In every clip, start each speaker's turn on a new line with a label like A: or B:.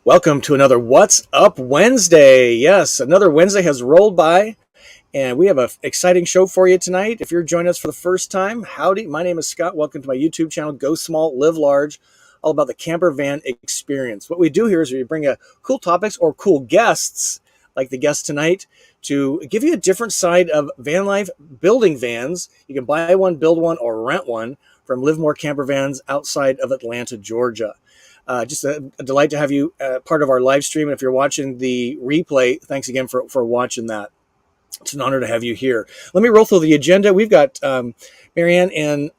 A: Welcome to another What's Up Wednesday. Yes, another Wednesday has rolled by, and we have an exciting show for you tonight. If you're joining us for the first time, howdy. My name is Scott. Welcome to my YouTube channel, Go Small, Live Large, all about the camper van experience. What we do here is we bring cool topics or cool guests, like the guest tonight, to give you a different side of van life, building vans. You can buy one, build one, or rent one from Livermore Campervans outside of Atlanta, Georgia. Just a delight to have you part of our live stream. And if you're watching the replay, thanks again for watching that. It's an honor to have you here. Let me roll through the agenda. We've got Marianne and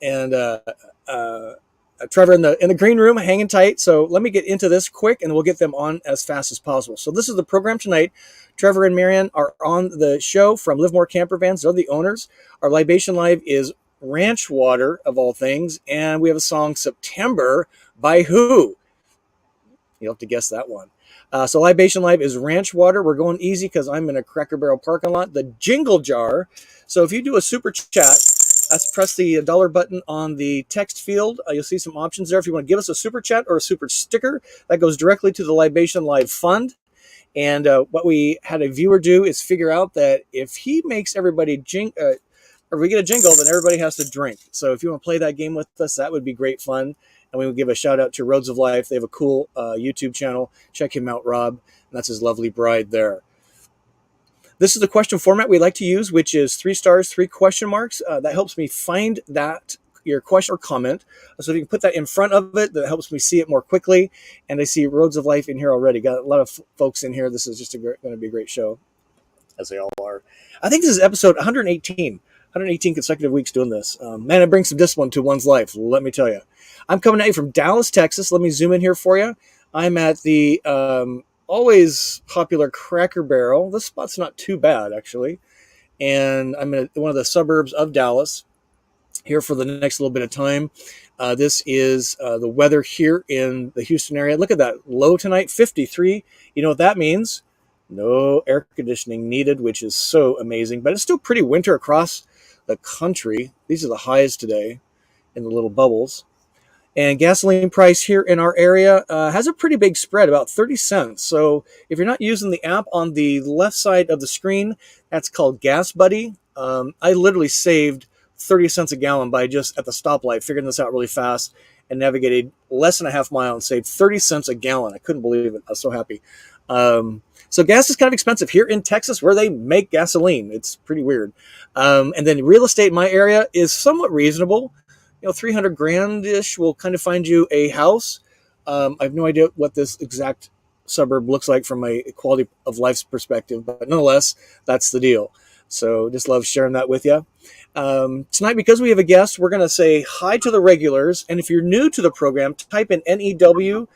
A: Trevor in the green room hanging tight. So let me get into this quick, and we'll get them on as fast as possible. So this is the program tonight. Trevor and Marian are on the show from Livermore Campervans. They're the owners. Our Libation Live is Ranch Water, of all things. And we have a song, September, by who? You'll have to guess that one. So Libation Live is Ranch Water. We're going easy because I'm in a Cracker Barrel parking lot. The Jingle Jar. So if you do a super chat, that's press the dollar button on the text field. You'll see some options there. If you want to give us a super chat or a super sticker, that goes directly to the Libation Live Fund. And what we had a viewer do is figure out that if he makes everybody or we get a jingle, then everybody has to drink. So if you want to play that game with us, that would be great fun. And we will give a shout out to Roads of Life. They have a cool YouTube channel. Check him out, Rob. And that's his lovely bride there. This is the question format we like to use, which is 3 stars, 3 question marks. That helps me find your question or comment. So if you can put that in front of it, that helps me see it more quickly. And I see Roads of Life in here already. Got a lot of folks in here. This is just going to be a great show, as they all are. I think this is episode 118. 118 consecutive weeks doing this. Man, it brings some discipline to one's life, let me tell you. I'm coming at you from Dallas, Texas. Let me zoom in here for you. I'm at the always popular Cracker Barrel. This spot's not too bad, actually. And I'm in one of the suburbs of Dallas here for the next little bit of time. This is the weather here in the Houston area. Look at that. Low tonight, 53. You know what that means? No air conditioning needed, which is so amazing. But it's still pretty winter across the country. These are the highs today in the little bubbles. And gasoline price here in our area has a pretty big spread, about 30 cents. So if you're not using the app on the left side of the screen, that's called Gas Buddy. I literally saved 30 cents a gallon by just at the stoplight, figuring this out really fast, and navigated less than a half mile and saved 30 cents a gallon. I couldn't believe it. I was so happy. So gas is kind of expensive here in Texas where they make gasoline. It's pretty weird. And then real estate in my area is somewhat reasonable. 300 grand-ish will kind of find you a house. I have no idea what this exact suburb looks like from a quality of life's perspective, but nonetheless, that's the deal. So just love sharing that with you. Tonight, because we have a guest, we're going to say hi to the regulars. And if you're new to the program, type in NEW,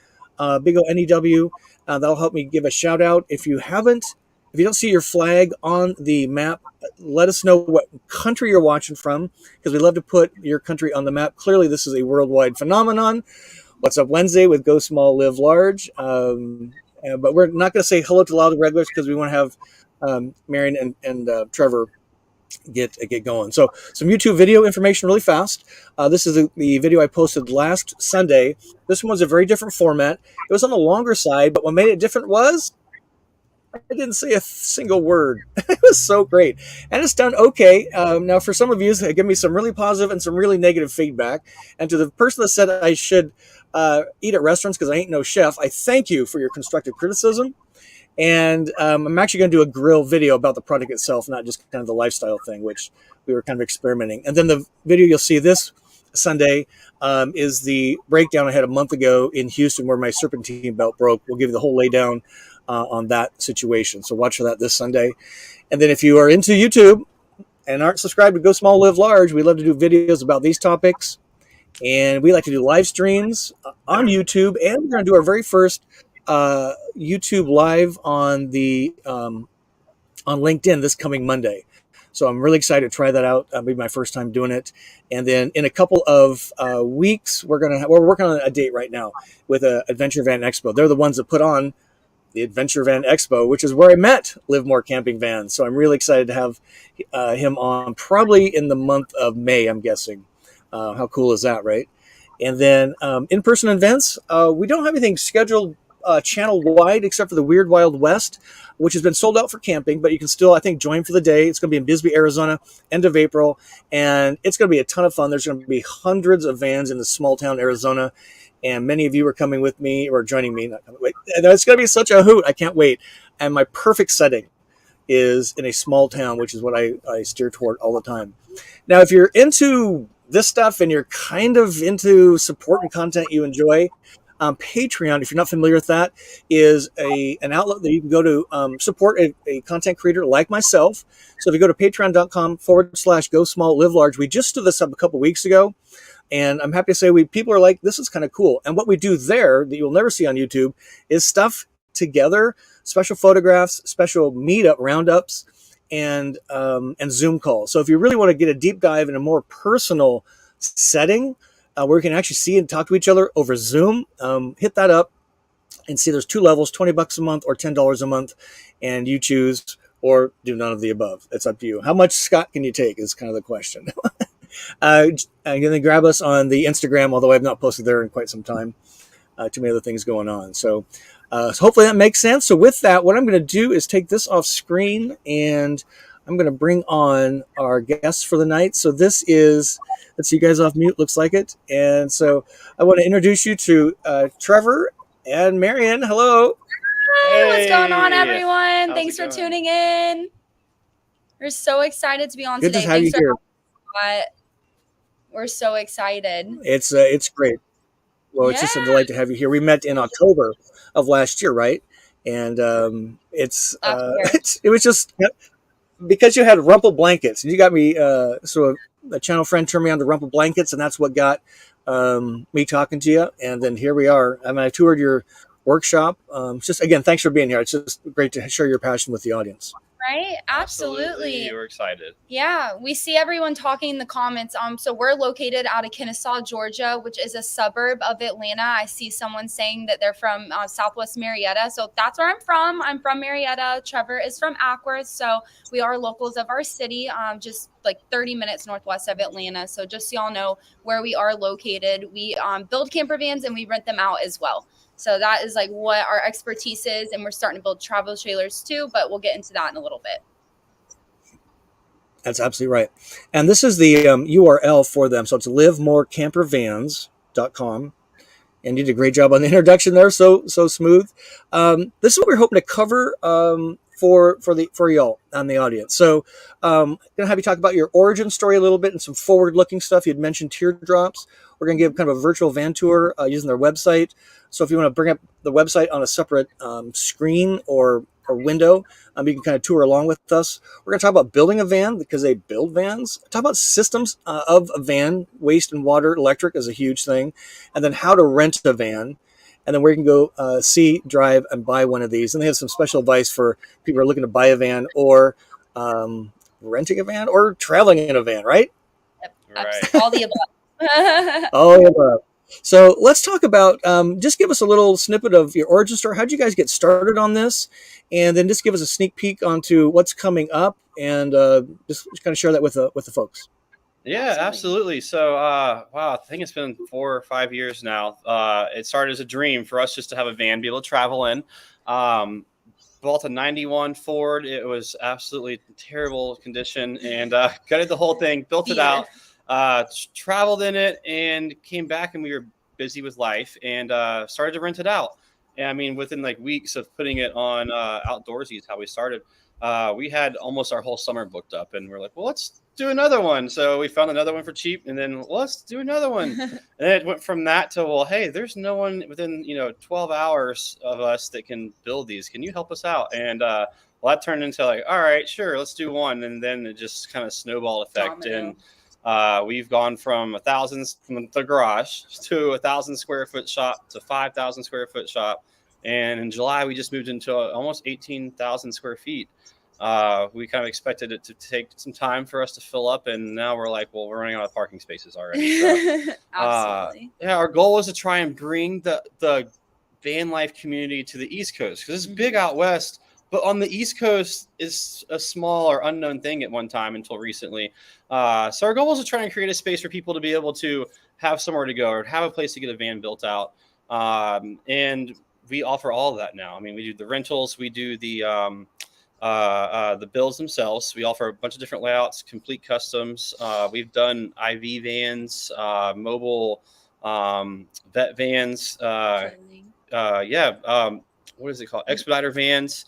A: big O NEW. That'll help me give a shout out. If you don't see your flag on the map, let us know what country you're watching from, because we love to put your country on the map. Clearly, this is a worldwide phenomenon. What's Up Wednesday with Go Small, Live Large. But we're not going to say hello to a lot of the regulars because we want to have Marian and Trevor get going. So some YouTube video information really fast. This is the video I posted last Sunday. This one was a very different format. It was on the longer side, but what made it different was I didn't say a single word. It was so great. And it's done okay. Now, for some of you, give me some really positive and some really negative feedback. And to the person that said I should eat at restaurants because I ain't no chef, I thank you for your constructive criticism. And I'm actually going to do a grill video about the product itself, not just kind of the lifestyle thing, which we were kind of experimenting. And then the video you'll see this Sunday is the breakdown I had a month ago in Houston where my serpentine belt broke. We'll give you the whole laydown on that situation. So watch for that this Sunday. And then if you are into YouTube and aren't subscribed to Go Small, Live Large, we love to do videos about these topics. And we like to do live streams on YouTube. And we're going to do our very first YouTube live on the on LinkedIn this coming Monday. So I'm really excited to try that out. It'll be my first time doing it. And then in a couple of weeks, we're working on a date right now with Adventure Van Expo. They're the ones that put on the Adventure Van Expo, which is where I met Livermore Camping Vans. So I'm really excited to have him on probably in the month of May, I'm guessing. How cool is that, right? And then in-person events, we don't have anything scheduled channel wide, except for the Weird Wild West, which has been sold out for camping, but you can still, I think, join for the day. It's going to be in Bisbee, Arizona, end of April, and it's going to be a ton of fun. There's going to be hundreds of vans in this small town, Arizona, and many of you are coming with me or joining me. Not coming, wait, it's going to be such a hoot. I can't wait. And my perfect setting is in a small town, which is what I steer toward all the time. Now, if you're into this stuff and you're kind of into support and content you enjoy, Patreon, if you're not familiar with that, is an outlet that you can go to support a content creator like myself. So if you go to patreon.com/go small, live large, we just stood this up a couple weeks ago. And I'm happy to say people are like, this is kind of cool. And what we do there that you'll never see on YouTube is stuff together, special photographs, special meetup roundups, and Zoom calls. So if you really want to get a deep dive in a more personal setting, where we can actually see and talk to each other over Zoom, hit that up and see there's 2 levels, $20 a month or $10 a month, and you choose or do none of the above. It's up to you. How much Scott can you take is kind of the question. You can grab us on the Instagram, although I've not posted there in quite some time. Too many other things going on. So hopefully that makes sense. So with that, what I'm going to do is take this off screen and I'm going to bring on our guests for the night. So this is, let's see you guys off mute, looks like it. And so I want to introduce you to Trevor and Marian. Hello.
B: Hey, what's going on, everyone? Thanks for tuning in. We're so excited to be on
A: Good
B: today.
A: to have you here.
B: We're so excited.
A: It's great. Well, it's just a delight to have you here. We met in October of last year, right? And it was just because you had rumple blankets, and you got me. So a channel friend turned me on to rumple blankets, and that's what got me talking to you. And then here we are. I mean, I toured your workshop. Just again, thanks for being here. It's just great to share your passion with the audience.
B: Right? Absolutely.
C: You were excited.
B: Yeah, we see everyone talking in the comments. So we're located out of Kennesaw, Georgia, which is a suburb of Atlanta. I see someone saying that they're from Southwest Marietta. So that's where I'm from. I'm from Marietta. Trevor is from Ackworth. So we are locals of our city, just like 30 minutes northwest of Atlanta. So just so y'all know where we are located, we build camper vans and we rent them out as well. So that is like what our expertise is. And we're starting to build travel trailers too, but we'll get into that in a little bit.
A: That's absolutely right. And this is the URL for them. So it's livemorecampervans.com. And you did a great job on the introduction there. So smooth. This is what we're hoping to cover for y'all on the audience. So I'm going to have you talk about your origin story a little bit and some forward-looking stuff. You'd mentioned teardrops. We're going to give kind of a virtual van tour using their website. So if you want to bring up the website on a separate screen or window, you can kind of tour along with us. We're going to talk about building a van because they build vans. Talk about systems of a van, waste and water, electric is a huge thing. And then how to rent a van. And then where you can go see, drive, and buy one of these. And they have some special advice for people who are looking to buy a van or renting a van or traveling in a van, right?
B: Yep. Right. All the above.
A: All the above. So let's talk about, just give us a little snippet of your origin story. How'd you guys get started on this? And then just give us a sneak peek onto what's coming up and just kind of share that with the folks.
C: Yeah, absolutely. So, wow, I think it's been 4 or 5 years now. It started as a dream for us just to have a van, be able to travel in. Bought a 91 Ford. It was absolutely terrible condition and gutted the whole thing, built it out. Traveled in it and came back and we were busy with life and started to rent it out. And I mean, within like weeks of putting it on Outdoorsy is how we started. We had almost our whole summer booked up and we're like, well, let's do another one. So we found another one for cheap and then let's do another one. And then it went from that to, well, hey, there's no one within, 12 hours of us that can build these. Can you help us out? And well, that turned into like, all right, sure, let's do one. And then it just kind of snowball effect. And we've gone from 1,000 from the garage to 1,000 square foot shop to 5,000 square foot shop. And in July, we just moved into almost 18,000 square feet. We kind of expected it to take some time for us to fill up. And now we're like, well, we're running out of parking spaces already. So,
B: Absolutely.
C: Our goal was to try and bring the van life community to the East Coast because it's big out West. But on the East Coast, it's a small or unknown thing at one time until recently. So our goal was to try and create a space for people to be able to have somewhere to go or have a place to get a van built out. And we offer all of that now. I mean, we do the rentals, we do the builds themselves. We offer a bunch of different layouts, complete customs. We've done IV vans, mobile vet vans. What is it called? Expediter vans,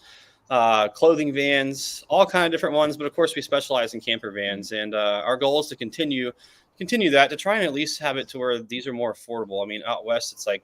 C: clothing vans, all kind of different ones. But of course, we specialize in camper vans, and our goal is to continue that, to try and at least have it to where these are more affordable. I mean, out west, it's like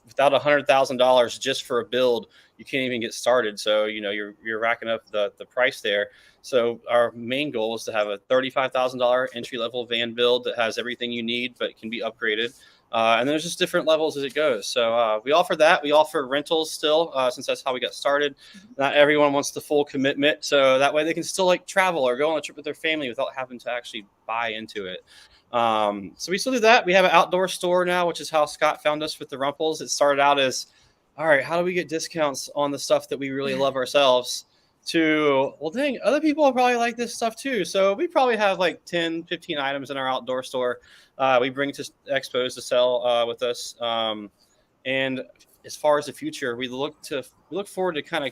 C: without $100,000 just for a build, you can't even get started. So, you're racking up the price there. So our main goal is to have a $35,000 entry level van build that has everything you need, but can be upgraded. And there's just different levels as it goes. So we offer that. We offer rentals still, since that's how we got started. Not everyone wants the full commitment. So that way they can still travel or go on a trip with their family without having to actually buy into it. So we still do that. We have an outdoor store now, which is how Scott found us with the Rumples. It started out as, all right, how do we get discounts on the stuff that we really love ourselves, to, well, dang, other people probably like this stuff too. So we probably have 10, 15 items in our outdoor store. We bring to expos to sell with us. And as far as the future, we look forward to kind of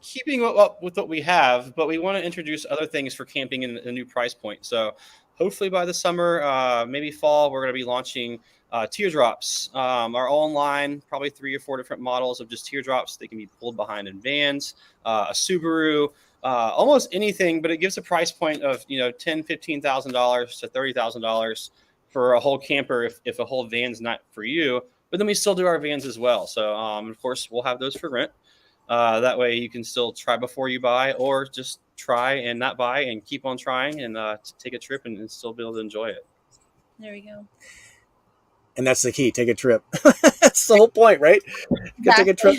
C: keeping up with what we have, but we want to introduce other things for camping in a new price point. So hopefully by the summer, maybe fall, we're going to be launching teardrops, our own line, probably 3 or 4 different models of just teardrops. They can be pulled behind in vans, a Subaru, almost anything, but it gives a price point of $10,000, $15,000 to $30,000 for a whole camper if a whole van's not for you. But then we still do our vans as well. So of course we'll have those for rent. That way you can still try before you buy, or just try and not buy and keep on trying and take a trip and still be able to enjoy it.
B: There we go.
A: And that's the key. Take a trip. That's the whole point, right? Go take a trip,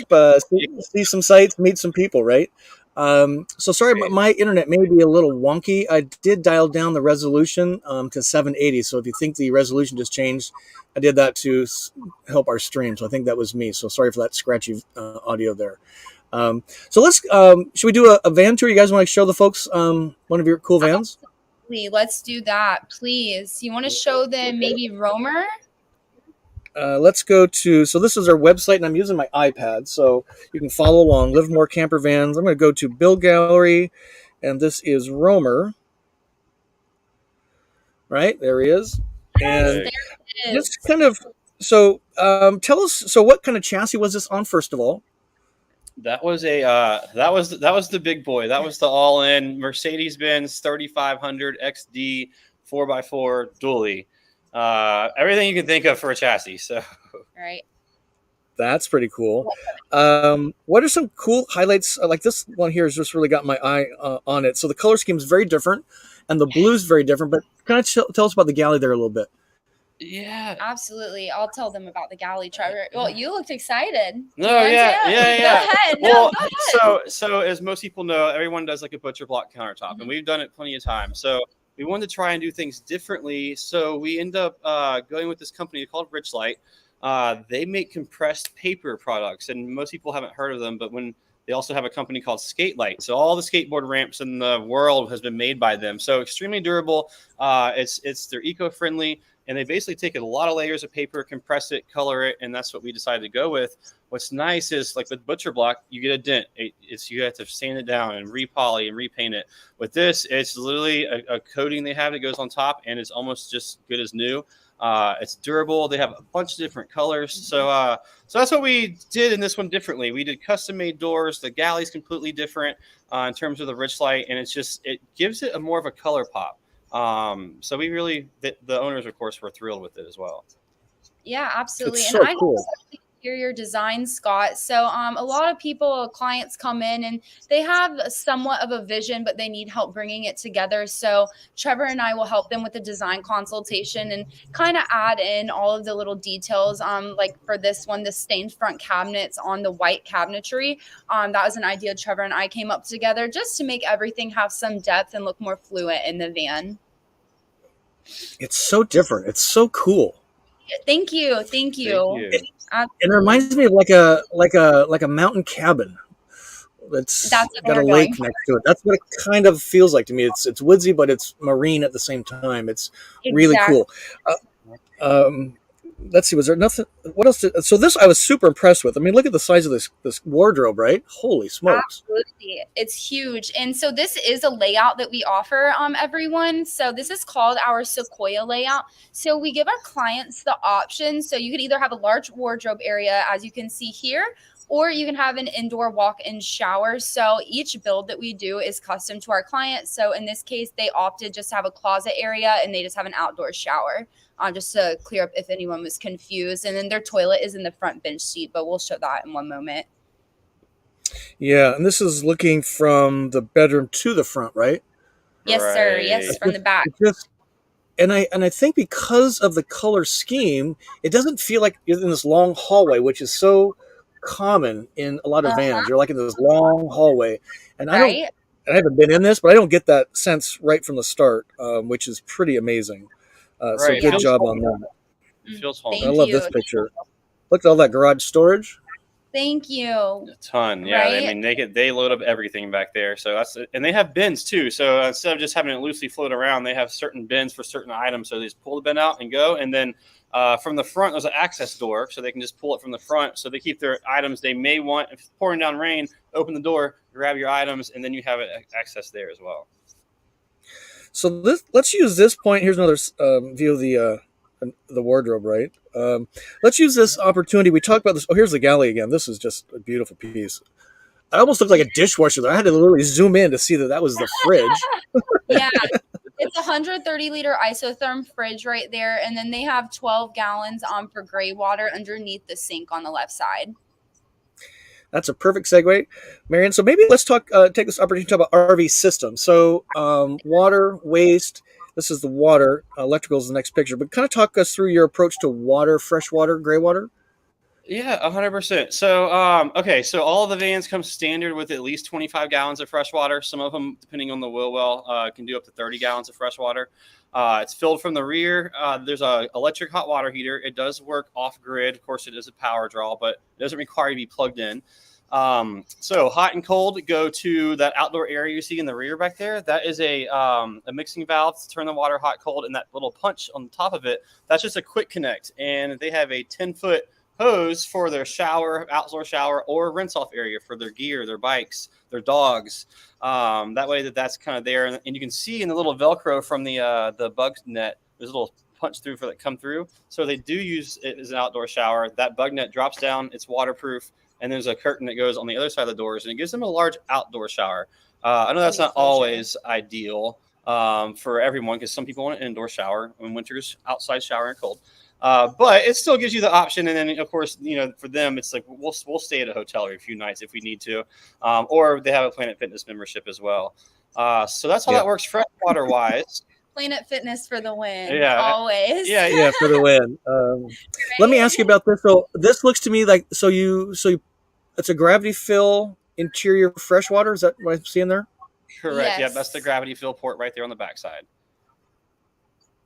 A: see some sights, meet some people, right? So sorry, my internet may be a little wonky. I did dial down the resolution to 780. So if you think the resolution just changed, I did that to help our stream. So I think that was me. So sorry for that scratchy audio there. So let's, should we do a van tour? You guys want to show the folks one of your cool vans?
B: Absolutely. Let's do that, please. You want to show them maybe Roamer?
A: Let's go to, so this is our website, and I'm using my iPad, so you can follow along. Livermore Camper Vans. I'm going to go to Build Gallery, and this is Roamer. Right, there he is. And just kind of, so tell us, so what kind of chassis was this on, first of all?
C: That was the big boy. That was the all-in Mercedes-Benz 3500 XD 4x4 dually. Everything you can think of for a chassis. So,
B: right.
A: That's pretty cool. What are some cool highlights? Like this one here has just really got my eye on it. So the color scheme is very different, and the blue is very different. But kind of tell us about the galley there a little bit.
C: Yeah,
B: absolutely. I'll tell them about the galley, Trevor. Well, you looked excited.
C: No, yeah.
B: Go ahead.
C: Well, go ahead. So as most people know, everyone does like a butcher block countertop, and we've done it plenty of times. So we wanted to try and do things differently. So we end up going with this company called Richlight. They make compressed paper products, and most people haven't heard of them, but they also have a company called Skatelight. So all the skateboard ramps in the world has been made by them. So extremely durable. They're eco-friendly, and they basically take a lot of layers of paper, compress it, color it, and that's what we decided to go with. What's nice is, like with butcher block, you get a dent. You have to sand it down and repoly and repaint it. With this, it's literally a coating they have that goes on top, and it's almost just good as new. It's durable. They have a bunch of different colors. So that's what we did in this one differently. We did custom-made doors. The galley's completely different in terms of the Richlight, and it gives it a more of a color pop. So we really, the owners, of course, were thrilled with it as well.
B: Yeah, absolutely.
A: It's so cool.
B: Interior design, Scott. So a lot of clients come in and they have somewhat of a vision, but they need help bringing it together. So Trevor and I will help them with the design consultation and kind of add in all of the little details. Like for this one, the stained front cabinets on the white cabinetry. That was an idea Trevor and I came up together just to make everything have some depth and look more fluent in the van.
A: It's so different. It's so cool.
B: Thank you.
A: It reminds me of like a mountain cabin that's got a lake next to it. That's what it kind of feels like to me. It's woodsy, but it's marine at the same time. It's really cool. let's see, was there nothing? What else? So this I was super impressed with. I mean, look at the size of this wardrobe, right? Holy smokes!
B: Absolutely. It's huge. And so this is a layout that we offer everyone. So this is called our Sequoia layout. So we give our clients the option. So you could either have a large wardrobe area, as you can see here, or you can have an indoor walk-in shower. So each build that we do is custom to our clients. So in this case, they opted just to have a closet area and they just have an outdoor shower. Just to clear up if anyone was confused. And then their toilet is in the front bench seat, but we'll show that in one moment.
A: Yeah, and this is looking from the bedroom to the front, right?
B: Yes, sir. Yes,
C: Right.
B: from the back.
A: It's just, and I think because of the color scheme, it doesn't feel like you're in this long hallway, which is so common in a lot of vans. You're like in this long hallway, and
B: Right?
A: I haven't been in this, but I don't get that sense right from the start, which is pretty amazing. So
C: Right. It
A: good
B: Yeah.
C: feels
A: job on
C: homey.
A: that.
C: It feels homey.
A: I
B: Thank
A: love
B: you.
A: this picture. Look at all that garage storage.
B: Thank you.
C: A ton, yeah. I
B: Right?
C: mean, they load up everything back there. So and they have bins too. So instead of just having it loosely float around, they have certain bins for certain items. So they just pull the bin out and go. And then from the front, there's an access door, so they can just pull it from the front. So they keep their items they may want. If it's pouring down rain, open the door, grab your items, and then you have access there as well.
A: So let's use this point. Here's another view of the wardrobe, right? Let's use this opportunity. We talked about this. Oh, here's the galley again. This is just a beautiful piece. I almost looked like a dishwasher there. I had to literally zoom in to see that was the fridge.
B: Yeah. It's a 130-liter isotherm fridge right there. And then they have 12 gallons for gray water underneath the sink on the left side.
A: That's a perfect segue, Marian. So maybe let's take this opportunity to talk about RV systems. So water, waste. This is the water. Electrical is the next picture. But kind of talk us through your approach to water, fresh water, gray water.
C: Yeah, 100%. So, okay, so all of the vans come standard with at least 25 gallons of fresh water. Some of them, depending on the wheel well, can do up to 30 gallons of fresh water. It's filled from the rear. There's a electric hot water heater. It does work off grid. Of course, it is a power draw, but it doesn't require you to be plugged in. So hot and cold go to that outdoor area you see in the rear back there. That is a mixing valve to turn the water hot, cold, and that little punch on the top of it. That's just a quick connect, and they have a 10-foot hose for their shower, outdoor shower, or rinse off area for their gear, their bikes, their dogs. That way that's kind of there, and you can see in the little Velcro from the bug net, there's a little punch through for that come through. So they do use it as an outdoor shower. That bug net drops down, it's waterproof, and there's a curtain that goes on the other side of the doors, and it gives them a large outdoor shower. I know that's not always ideal for everyone, because some people want an indoor shower when winter's outside shower and cold. But it still gives you the option. And then, of course, for them, it's like we'll stay at a hotel every few nights if we need to, or they have a Planet Fitness membership as well. So that's how that works freshwater wise.
B: Planet Fitness for the win.
C: Yeah,
B: always.
A: Yeah, for the win. Let me ask you about this. So this looks to me like it's a gravity fill interior freshwater. Is that what I'm seeing there?
C: Correct.
B: Yes.
C: Yeah, that's the gravity fill port right there on the backside.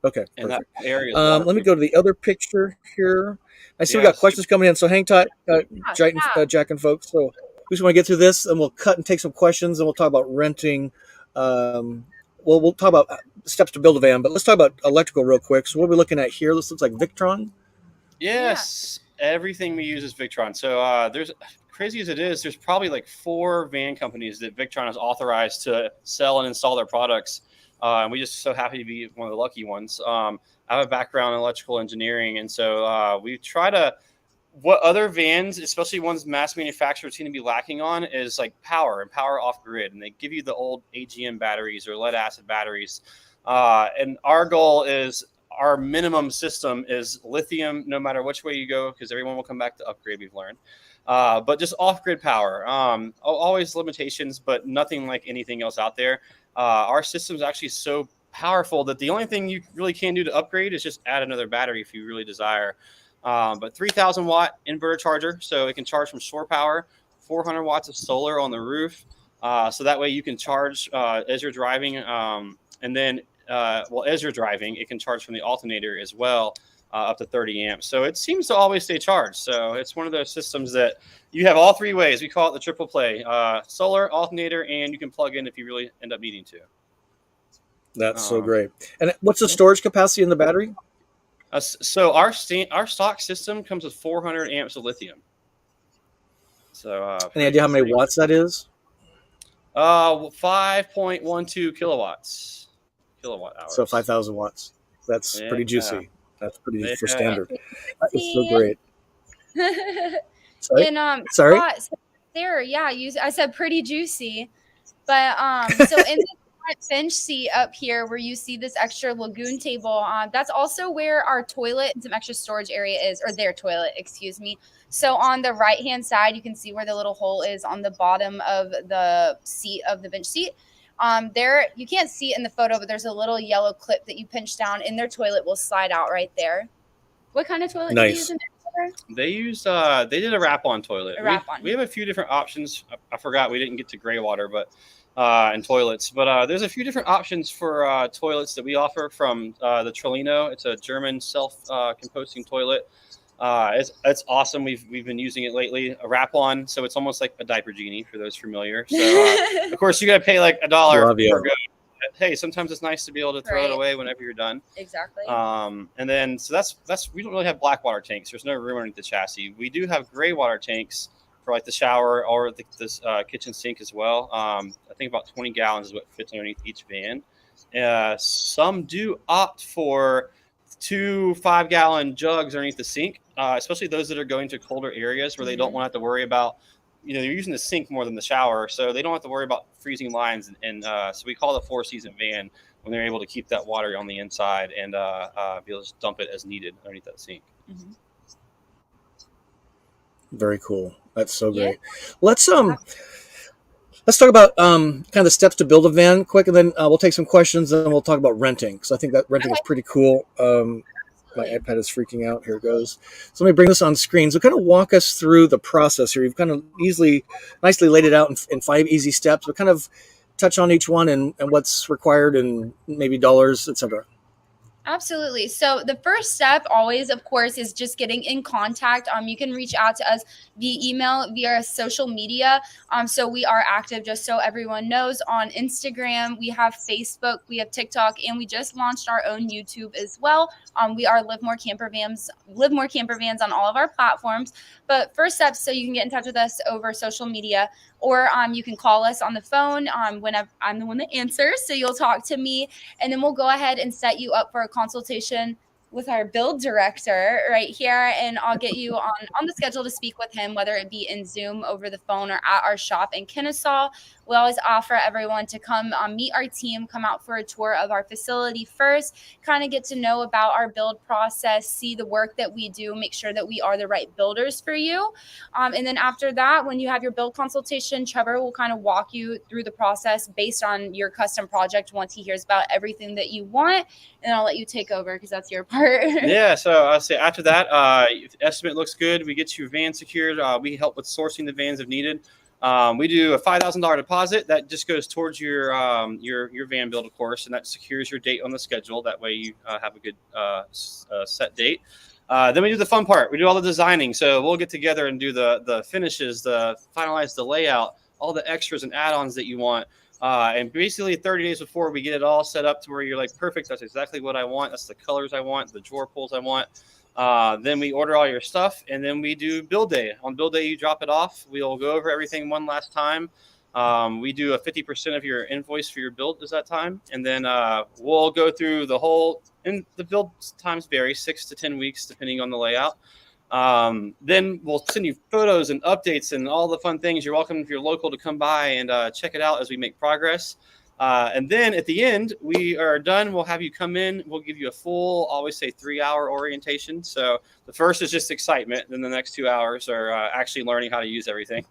A: Okay.
C: And that
A: Perfect.
C: area.
A: Let me go to the other picture here. I see we
C: Yes.
A: got questions coming in, so hang tight, Jack and folks. So we just want to get through this, and we'll cut and take some questions, and we'll talk about renting. We'll talk about steps to build a van, but let's talk about electrical real quick. So what are we looking at here? This looks like Victron.
C: Yes, everything we use is Victron. So there's, crazy as it is, there's probably like 4 van companies that Victron has authorized to sell and install their products. And we just so happy to be one of the lucky ones. I have a background in electrical engineering, and so we try to. What other vans, especially ones mass manufacturers, seem to be lacking on is like power and power off grid, and they give you the old AGM batteries or lead acid batteries. And our goal is our minimum system is lithium, no matter which way you go, because everyone will come back to upgrade. We've learned. But just off-grid power, always limitations, but nothing like anything else out there. Our system is actually so powerful that the only thing you really can do to upgrade is just add another battery if you really desire. But 3,000 watt inverter charger, so it can charge from shore power, 400 watts of solar on the roof. So that way you can charge as you're driving. And then, as you're driving, it can charge from the alternator as well, up to 30 amps. So it seems to always stay charged. So it's one of those systems that you have all 3 ways. We call it the triple play, solar, alternator, and you can plug in if you really end up needing to.
A: That's so great. And what's the storage capacity in the battery?
C: So our stock system comes with 400 amps of lithium. So
A: Any idea how many watts that is?
C: 5.12 kilowatt
A: So
C: hours.
A: 5,000 watts. That's
C: Yeah,
A: pretty juicy. That's pretty for
C: yeah.
A: standard. That is so
B: See?
A: great. Sorry.
B: And
A: Sorry.
B: Scott, so there, yeah, I said pretty juicy. But so in the front bench seat up here where you see this extra lagoon table, that's also where our toilet and some extra storage area is, or their toilet, excuse me. So on the right hand side, you can see where the little hole is on the bottom of the seat of the bench seat. There you can't see it in the photo, but there's a little yellow clip that you pinch down, and their toilet will slide out right there. What kind of toilet do you use in there?
C: They did a wrap-on toilet. We have a few different options. I forgot we didn't get to gray water, but and toilets. But there's a few different options for toilets that we offer from the Trellino. It's a German self-composting toilet. It's awesome. We've been using it lately. A wrap-on, so it's almost like a diaper genie for those familiar. So of course you got to pay like $1 per go. Hey, sometimes it's nice to be able to throw it away whenever you're done.
B: Exactly.
C: And then so that's we don't really have black water tanks. There's no room underneath the chassis. We do have gray water tanks for like the shower or this kitchen sink as well. I think about 20 gallons is what fits underneath each van. Some do opt for 2 5-gallon jugs underneath the sink, especially those that are going to colder areas where they don't want to have to worry about, they're using the sink more than the shower, so they don't have to worry about freezing lines. And so we call it a 4-season van when they're able to keep that water on the inside and be able to just dump it as needed underneath that sink.
B: Mm-hmm.
A: Very cool. That's so great. Let's talk about kind of the steps to build a van quick, and then we'll take some questions, and then we'll talk about renting, because I think that renting is pretty cool. My iPad is freaking out. Here it goes. So let me bring this on screen. So kind of walk us through the process here. You've kind of nicely laid it out in 5 easy steps, but kind of touch on each one and what's required and maybe dollars, etc.
B: Absolutely. So the first step always, of course, is just getting in contact. You can reach out to us via email, via social media. So we are active, just so everyone knows, on Instagram. We have Facebook, we have TikTok, and we just launched our own YouTube as well. We are Live More Campervans on all of our platforms. But first step, so you can get in touch with us over social media, or you can call us on the phone whenever I'm the one that answers. So you'll talk to me, and then we'll go ahead and set you up for a consultation with our build director right here, and I'll get you on the schedule to speak with him, whether it be in Zoom, over the phone, or at our shop in Kennesaw. We always offer everyone to come meet our team, come out for a tour of our facility first, kind of get to know about our build process, see the work that we do, make sure that we are the right builders for you. And then after that, when you have your build consultation, Trevor will kind of walk you through the process based on your custom project once he hears about everything that you want, and I'll let you take over because that's your part.
C: Yeah, so I'll say after that, if the estimate looks good, we get your van secured. We help with sourcing the vans if needed. We do a $5,000 deposit that just goes towards your van build, of course, and that secures your date on the schedule. That way you have a good set date. Then we do the fun part. We do all the designing. So we'll get together and do the finishes, finalize the layout, all the extras and add-ons that you want. And basically 30 days before, we get it all set up to where you're like, perfect, that's exactly what I want. That's the colors I want, the drawer pulls I want. Then we order all your stuff, and then we do build day. On build day, you drop it off. We'll go over everything one last time. We do a 50% of your invoice for your build is that time. And then we'll go through the whole, and the build times vary, 6 to 10 weeks, depending on the layout. Then we'll send you photos and updates and all the fun things. You're welcome, if you're local, to come by and check it out as we make progress. And then at the end, we are done. We'll have you come in. We'll give you a full, always say 3-hour orientation. So the first is just excitement. Then the next 2 hours are actually learning how to use everything.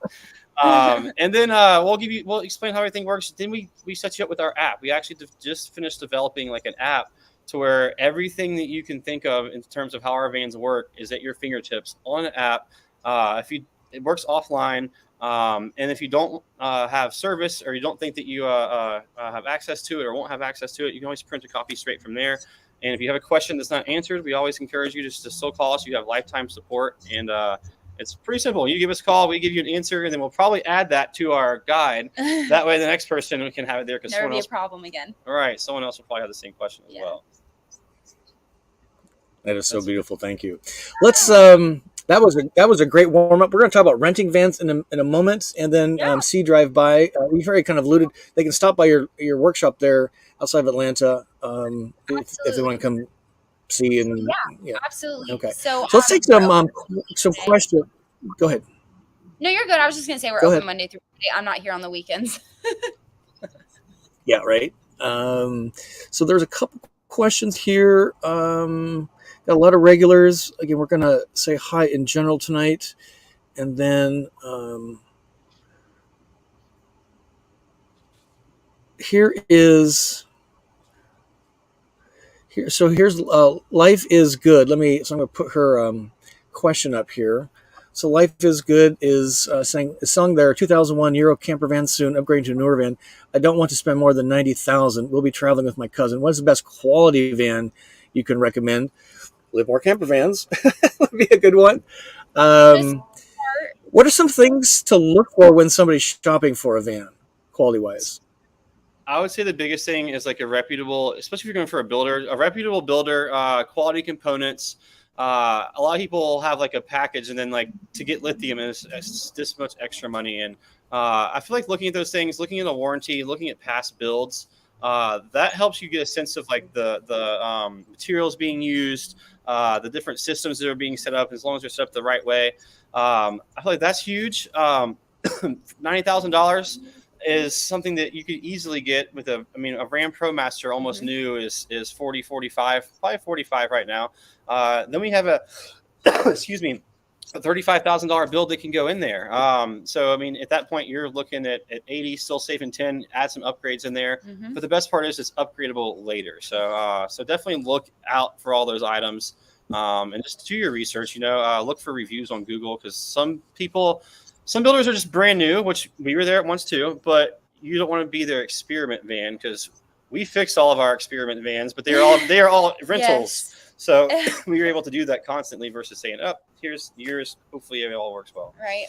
C: And then we'll explain how everything works. Then we set you up with our app. We actually just finished developing like an app to where everything that you can think of in terms of how our vans work is at your fingertips on an app. It works offline. And if you don't have service, or you don't think that you have access to it or won't have access to it, you can always print a copy straight from there. And if you have a question that's not answered, we always encourage you just to still call us. You have lifetime support. And it's pretty simple. You give us a call, we give you an answer, and then we'll probably add that to our guide. That way the next person can have it there.
B: Never be a problem again.
C: All right. Someone else will probably have the same question as well.
A: That is so
C: That's
A: beautiful. Thank you. Let's that was a great warm up. We're going to talk about renting vans in a moment, and then
B: Yeah,
A: see drive by. We've already kind of alluded. They can stop by your workshop there outside of Atlanta if they want to
B: absolutely.
A: come see and
B: Yeah,
A: yeah.
B: absolutely.
A: Okay.
B: So
A: So let's take
B: we're open
A: some
B: Monday.
A: questions. Go ahead.
B: No, you're good. I was just gonna say we're
A: Go
B: open
A: ahead.
B: Monday through Friday. I'm not here on the weekends.
A: Yeah. Right. So there's a couple questions here. Got a lot of regulars. Again, we're going to say hi in general tonight, and then here is here. So here's life is good. So I'm going to put her question up here. So life is good is saying is selling their 2001 Euro camper van soon, upgrading to a newer van. I don't want to spend more than 90,000. We'll be traveling with my cousin. What is the best quality van you can recommend? Live more camper vans would be a good one.
B: Just
A: Um,
B: start.
A: what are some things to look for when somebody's shopping for a van, quality wise?
C: I would say the biggest thing is like a reputable, especially if you're going for a reputable builder, quality components. A lot of people have like a package, and then like to get lithium is this much extra money. And I feel like looking at those things, looking at the warranty, looking at past builds, that helps you get a sense of like the materials being used, the different systems that are being set up. As long as they're set up the right way, I feel like that's huge. $90,000 is something that you could easily get with a Ram ProMaster almost new is 40, 45, probably 45 right now. Then we have a excuse me, a $35,000 build that can go in there. So I mean, at that point you're looking at 80, still saving 10, add some upgrades in there.
B: Mm-hmm.
C: But the best part is it's upgradable later. So definitely look out for all those items. And just do your research, look for reviews on Google, because some builders are just brand new, which we were there at once too, but you don't want to be their experiment van, because we fixed all of our experiment vans, but they are all rentals.
B: Yes.
C: So we were able to do that constantly versus saying, oh, here's yours. Hopefully it all works well.
B: Right.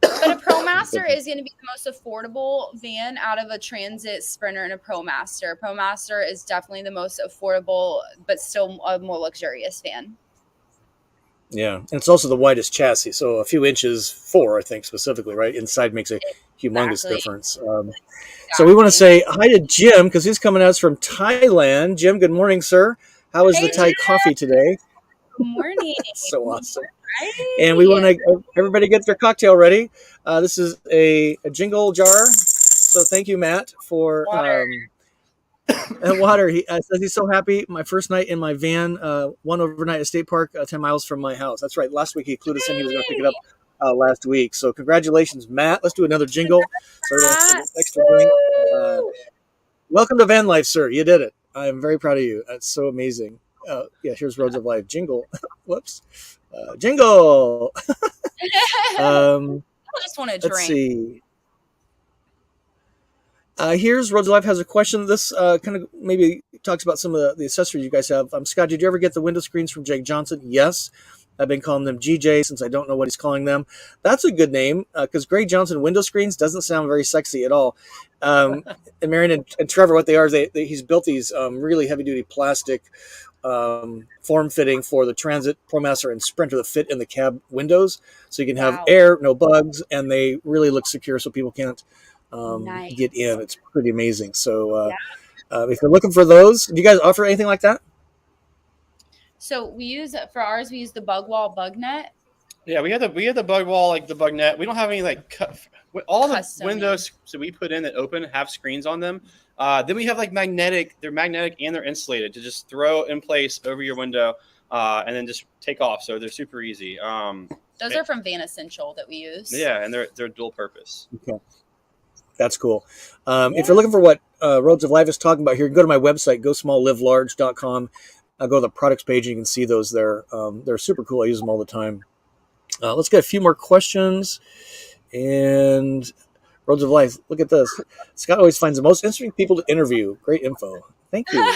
B: But a ProMaster is going to be the most affordable van out of a Transit, Sprinter, and a ProMaster. ProMaster is definitely the most affordable, but still a more luxurious van.
A: Yeah, and it's also the widest chassis, so a few inches, four, I think specifically, right? Inside makes a humongous
B: Exactly.
A: difference. So we want to say hi to Jim, because he's coming at us from Thailand. Jim, good morning, sir. How is the
B: Hey,
A: Thai
B: Jim.
A: coffee today?
B: Good morning.
A: So awesome.
B: Right?
A: And we want to everybody get their cocktail ready. This is a jingle jar. So thank you, Matt, for
B: Water.
A: and water. He says he's so happy. My first night in my van, one overnight at State Park, 10 miles from my house. That's right. Last week he clued us in. He was going to pick it up last week. So congratulations, Matt. Let's do another jingle. So extra drink. Welcome to van life, sir. You did it. I'm very proud of you. That's so amazing. Yeah, here's Roads of Life. Jingle. Whoops. Jingle.
B: I just want to drink.
A: Let's see. Here's Roads of Life has a question. This kind of maybe talks about some of the accessories you guys have. Scott, did you ever get the window screens from Jake Johnson? Yes. I've been calling them GJ since I don't know what he's calling them. That's a good name, because Greg Johnson window screens doesn't sound very sexy at all. And Marian and Trevor, what they are, he's built these really heavy-duty plastic form-fitting for the Transit, ProMaster, and Sprinter that fit in the cab windows. So you can have air, no bugs, and they really look secure so people can't get in. It's pretty amazing. So if you're looking for those, do you guys offer anything like that?
B: So we use the bug wall bug net.
C: Yeah, we had the bug wall, like the bug net. We don't have any like all the windows that we put in that open have screens on them. Then we have like magnetic. They're magnetic and they're insulated to just throw in place over your window, and then just take off. So they're super easy.
B: Those are from Van Essential that we use.
C: Yeah, and they're dual purpose.
A: Okay. That's cool. If you're looking for what Roads of Life is talking about here, go to my website, gosmalllivelarge.com. I'll go to the products page and you can see those there. They're super cool. I use them all the time. Let's get a few more questions. And Roads of Life, look at this. Scott always finds the most interesting people to interview. Great info. Thank you.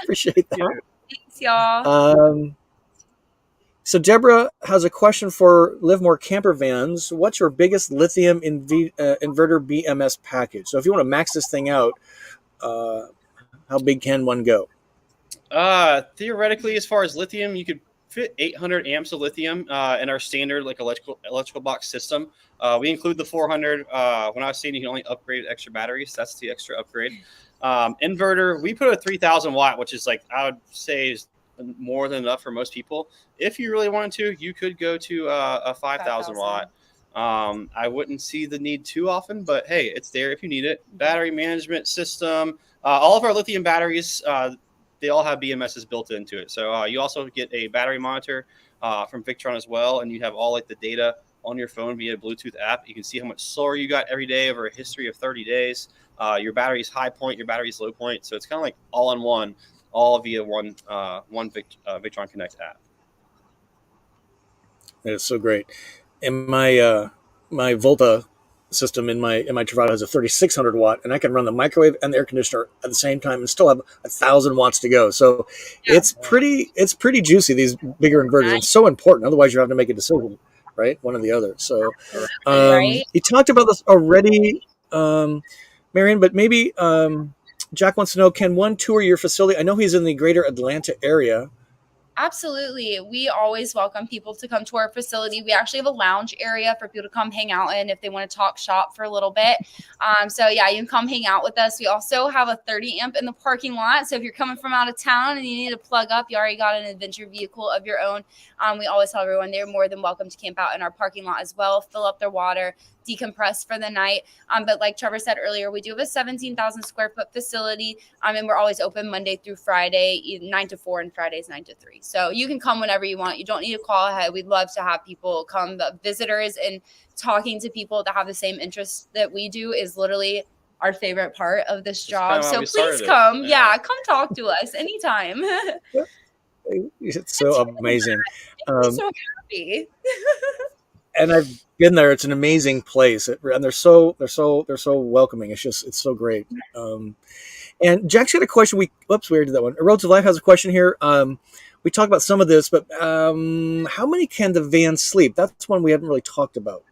A: Appreciate that.
B: Thanks, y'all.
A: So Deborah has a question for Livermore Campervans. What's your biggest lithium inverter BMS package? So if you want to max this thing out, how big can one go?
C: Theoretically, as far as lithium, you could fit 800 amps of lithium in our standard like electrical box system. We include the 400. When I was saying you can only upgrade extra batteries, that's the extra upgrade. Inverter, we put a 3,000 watt, which is like I would say is more than enough for most people. If you really wanted to, you could go to a 5,000 watt. I wouldn't see the need too often, but hey, it's there if you need it. Battery management system. All of our lithium batteries, they all have BMSs built into it. So you also get a battery monitor from Victron as well, and you have all like the data on your phone via Bluetooth app. You can see how much solar you got every day over a history of 30 days. Your battery's high point, your battery's low point. So it's kind of like all in one, all via one Victron Connect app.
A: That is so great. And my Volta system in my Travado has a 3,600 watt, and I can run the microwave and the air conditioner at the same time and still have 1,000 watts to go. So it's pretty juicy, these bigger inverters. It's so important. Otherwise, you're having to make a decision, right? One or the other. So
B: Right.
A: you talked about this already, Marian, but maybe Jack wants to know, can one tour your facility? I know he's in the greater Atlanta area.
B: Absolutely. We always welcome people to come to our facility. We actually have a lounge area for people to come hang out in if they want to talk shop for a little bit. So yeah, you can come hang out with us. We also have a 30 amp in the parking lot. So if you're coming from out of town and you need to plug up, you already got an adventure vehicle of your own. We always tell everyone they're more than welcome to camp out in our parking lot as well, fill up their water, decompress for the night. But like Trevor said earlier, we do have a 17,000 square foot facility. And we're always open Monday through Friday, 9 to 4 and Fridays 9 to 3. So you can come whenever you want. You don't need to call ahead. We'd love to have people come. The visitors and talking to people that have the same interests that we do is literally our favorite part of this job. So please come. Yeah, come talk to us anytime.
A: It's so amazing.
B: I'm so happy.
A: And I've been there. It's an amazing place, and they're so welcoming. It's so great. And Jack's got a question. We already did that one. Road to Life has a question here. We talked about some of this, but how many can the van sleep? That's one we haven't really talked about.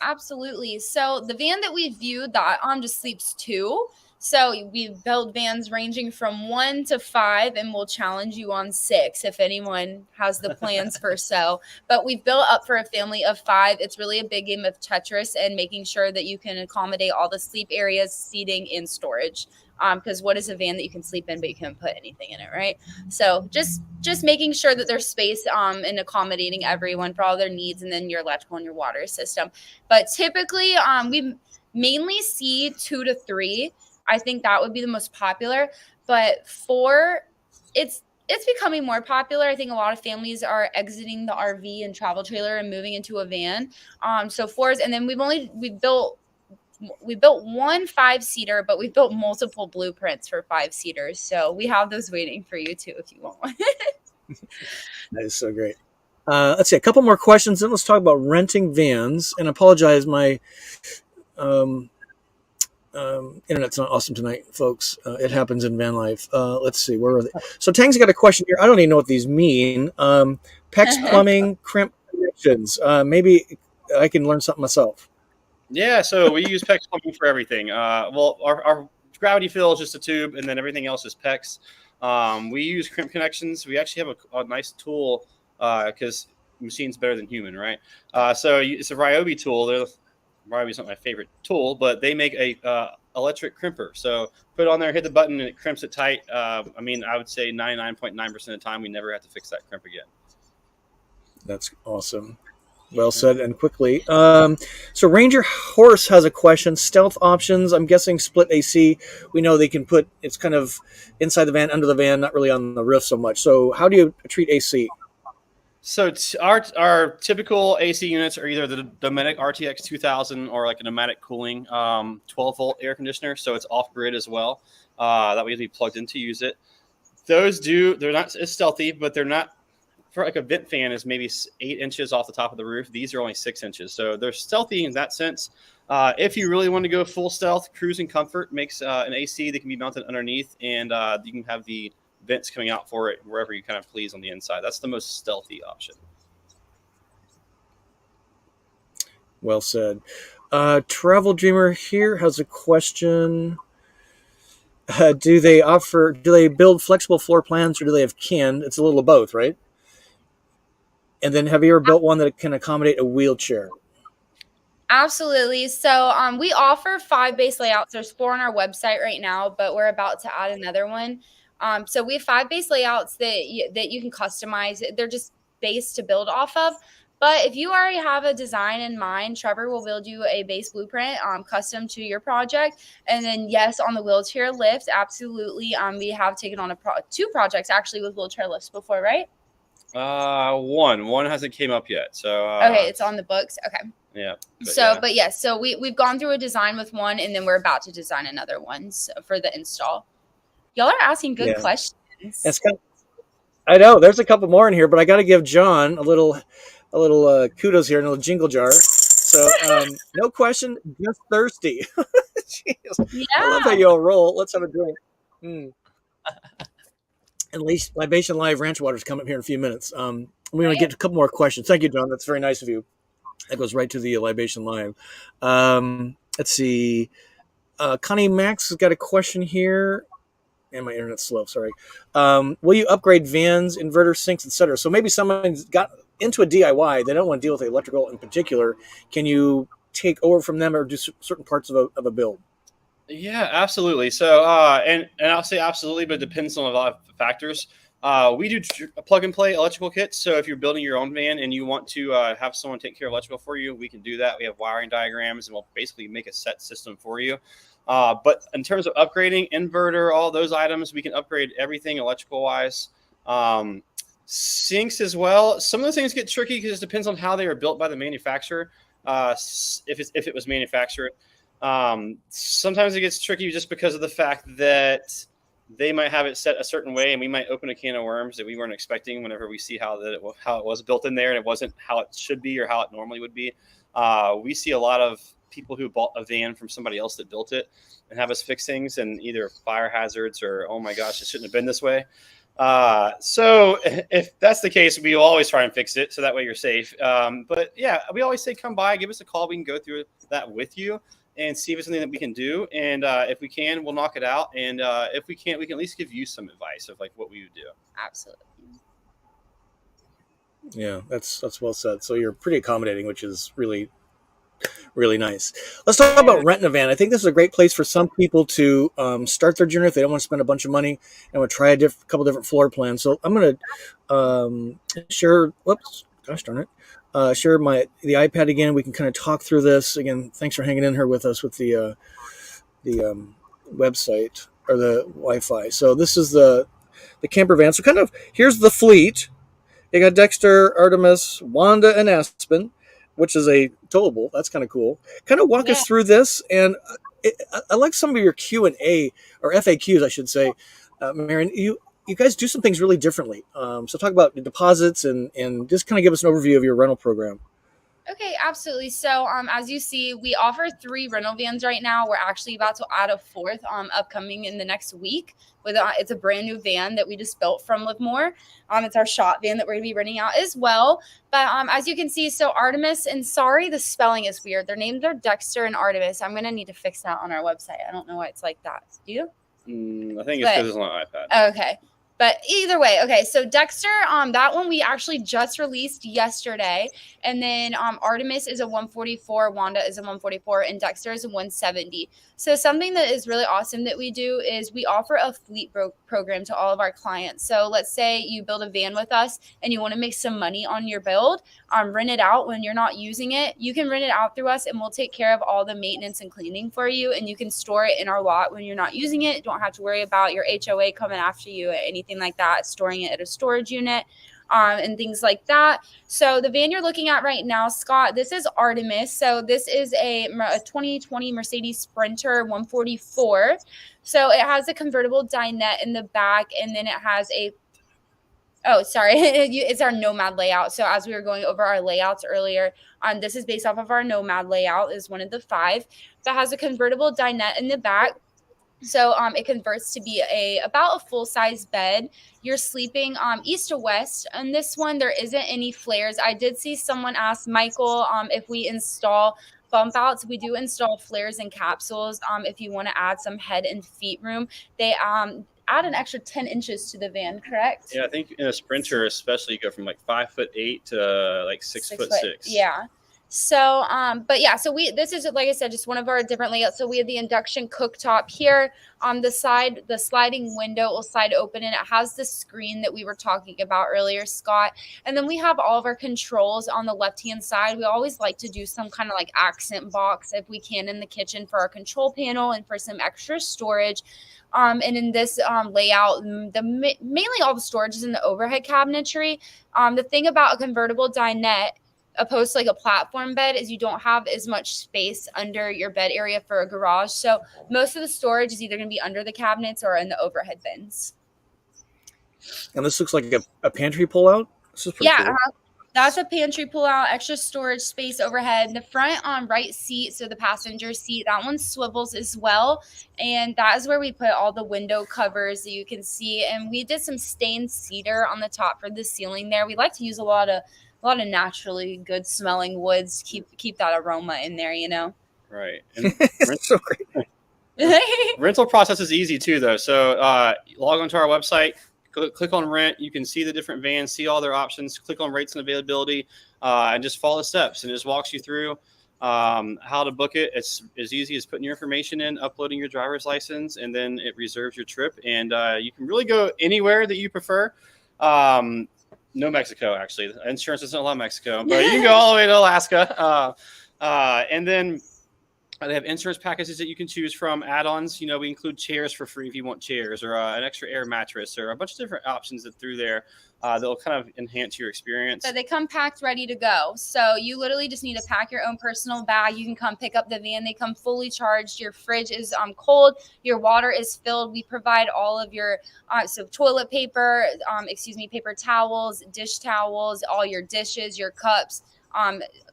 B: Absolutely. So the van that we viewed, that just sleeps 2. So we've built vans ranging from 1 to 5, and we'll challenge you on 6 if anyone has the plans for so. But we've built up for a family of 5. It's really a big game of Tetris and making sure that you can accommodate all the sleep areas, seating, and storage. Because what is a van that you can sleep in, but you can't put anything in it, right? So just making sure that there's space and accommodating everyone for all their needs, and then your electrical and your water system. But typically, we mainly see 2 to 3. I think that would be the most popular. But 4, it's becoming more popular. I think a lot of families are exiting the RV and travel trailer and moving into a van. So 4s, and then we built 1 5-seater, but we've built multiple blueprints for 5-seaters. So we have those waiting for you too if you want one.
A: That is so great. Let's see, a couple more questions, then let's talk about renting vans. And I apologize, my internet's not awesome tonight, folks. It happens in van life. Let's see, where are they? So Tang's got a question here. I don't even know what these mean. PEX plumbing, crimp connections. Maybe I can learn something myself.
C: Yeah, so we use PEX plumbing for everything. Well, our gravity fill is just a tube, and then everything else is PEX. We use crimp connections. We actually have a nice tool because machine's better than human, right? So it's a Ryobi tool. Ryobi's not my favorite tool, but they make a electric crimper. So put it on there, hit the button, and it crimps it tight. I would say 99.9% of the time we never have to fix that crimp again.
A: That's awesome. Well said and quickly. So Ranger Horse has a question. Stealth options. I'm guessing split AC. We know they can put, it's kind of inside the van, under the van, not really on the roof so much. So how do you treat AC?
C: So our typical AC units are either the Dometic RTX 2000 or like a pneumatic cooling 12-volt air conditioner. So it's off grid as well. That we have to be plugged in to use it. They're not as stealthy, but they're not. For like a vent fan is maybe 8 inches off the top of the roof. These are only 6 inches. So they're stealthy in that sense. If you really want to go full stealth, Cruise and Comfort makes an AC that can be mounted underneath, and you can have the vents coming out for it wherever you kind of please on the inside. That's the most stealthy option. Well said. Travel Dreamer here has a question.
A: Do they build flexible floor plans or do they have kin? It's a little of both, right? And then have you ever built one that can accommodate a wheelchair?
B: Absolutely. So we offer 5 base layouts. There's 4 on our website right now, but we're about to add another one. So we have 5 base layouts that you can customize. They're just base to build off of. But if you already have a design in mind, Trevor will build you a base blueprint custom to your project. And then, yes, on the wheelchair lift, absolutely. We have taken on 2 projects actually with wheelchair lifts before, right?
C: One hasn't came up yet. So
B: okay, it's on the books. Okay.
C: Yeah.
B: But yes, so we've gone through a design with one, and then we're about to design another one for the install. Y'all are asking good questions.
A: I know there's a couple more in here, but I got to give John a little kudos here, a little jingle jar. So no question, just thirsty.
B: Yeah.
A: I love how you all roll. Let's have a drink. At least Libation Live Ranch Water's coming up here in a few minutes. We're going to get a couple more questions. Thank you, John. That's very nice of you. That goes right to the Libation Live. Let's see. Connie Max has got a question here. And my internet's slow, sorry. Will you upgrade vans, inverters, sinks, etc.? So maybe someone's got into a DIY. They don't want to deal with the electrical in particular. Can you take over from them or do certain parts of a build?
C: Yeah, absolutely. So, and I'll say absolutely, but it depends on a lot of factors. We do plug and play electrical kits. So if you're building your own van and you want to have someone take care of electrical for you, we can do that. We have wiring diagrams and we'll basically make a set system for you. But in terms of upgrading, inverter, all those items, we can upgrade everything electrical wise. Sinks as well. Some of those things get tricky because it depends on how they are built by the manufacturer. If it was manufactured, sometimes it gets tricky just because of the fact that they might have it set a certain way, and we might open a can of worms that we weren't expecting whenever we see how it was built in there, and it wasn't how it should be or how it normally would be. We see a lot of people who bought a van from somebody else that built it and have us fix things, and either fire hazards or, oh my gosh, it shouldn't have been this way. So if that's the case, we will always try and fix it so that way you're safe. But yeah, we always say come by, give us a call. We can go through that with you and see if it's something that we can do. And if we can, we'll knock it out. And if we can't, we can at least give you some advice of like what we would do.
B: Absolutely.
A: Yeah, that's well said. So you're pretty accommodating, which is really, really nice. Let's talk about renting a van. I think this is a great place for some people to start their journey if they don't want to spend a bunch of money and want to try a couple different floor plans. So I'm going to share. Whoops, gosh darn it. Share the iPad again. We can kind of talk through this again. Thanks for hanging in here with us with the website or the Wi-Fi. So this is the Campervan. So kind of here's the fleet. You got Dexter, Artemis, Wanda, and Aspen, which is a towable. That's kind of cool. Kind of walk us through this, and I like some of your Q&A or FAQs, I should say, Marian. You guys do some things really differently. So talk about the deposits and just kind of give us an overview of your rental program.
B: Okay, absolutely. So as you see, we offer 3 rental vans right now. We're actually about to add a 4th upcoming in the next week. It's a brand new van that we just built from Livermore. It's our shop van that we're going to be renting out as well. But as you can see, so Artemis, and sorry, the spelling is weird. Their names are Dexter and Artemis. I'm going to need to fix that on our website. I don't know why it's like that. Do you?
C: I think it's because it's on an iPad.
B: Okay. But either way, okay, so Dexter, that one we actually just released yesterday. And then Artemis is a 144, Wanda is a 144, and Dexter is a 170. So something that is really awesome that we do is we offer a fleet program to all of our clients. So let's say you build a van with us and you want to make some money on your build, rent it out when you're not using it. You can rent it out through us and we'll take care of all the maintenance and cleaning for you. And you can store it in our lot when you're not using it. You don't have to worry about your HOA coming after you or anything like that, storing it at a storage unit. And things like that. So the van you're looking at right now, Scott, this is Artemis. So this is a 2020 Mercedes Sprinter 144. So it has a convertible dinette in the back, and then it has it's our Nomad layout. So as we were going over our layouts earlier, this is based off of our Nomad layout, is one of the 5 that has a convertible dinette in the back. So it converts to be about a full-size bed. You're sleeping east to west. On this one, there isn't any flares. I did see someone ask Michael if we install bump outs. We do install flares and capsules. If you want to add some head and feet room, they add an extra 10 inches to the van, correct?
C: Yeah, I think in a Sprinter especially, you go from like 5'8" to like 6'6".
B: Yeah. So, but yeah, so this is, like I said, just one of our different layouts. So we have the induction cooktop here on the side, the sliding window will slide open and it has the screen that we were talking about earlier, Scott. And then we have all of our controls on the left-hand side. We always like to do some kind of like accent box if we can in the kitchen for our control panel and for some extra storage. And in this layout, mainly all the storage is in the overhead cabinetry. The thing about a convertible dinette opposed to like a platform bed is you don't have as much space under your bed area for a garage. So most of the storage is either going to be under the cabinets or in the overhead bins.
A: And this looks like a pantry pullout. This is pretty cool.
B: That's a pantry pull-out, extra storage space overhead. The front right seat, so the passenger seat, that one swivels as well. And that is where we put all the window covers that you can see. And we did some stained cedar on the top for the ceiling there. We like to use a lot of naturally good smelling woods to keep that aroma in there, you know.
C: Right. And
A: so great.
C: Rental process is easy too, though. So log onto our website. Click on rent. You can see the different vans, see all their options. Click on rates and availability, and just follow the steps. And it just walks you through how to book it. It's as easy as putting your information in, uploading your driver's license, and then it reserves your trip. And you can really go anywhere that you prefer. No Mexico, actually. Insurance doesn't allow Mexico, but you can go all the way to Alaska. And then they have insurance packages that you can choose from, add-ons. You know, we include chairs for free if you want chairs, or an extra air mattress, or a bunch of different options that through there that'll kind of enhance your experience.
B: So they come packed, ready to go. So you literally just need to pack your own personal bag. You can come pick up the van. They come fully charged. Your fridge is cold. Your water is filled. We provide all of your so toilet paper, paper towels, dish towels, all your dishes, your cups,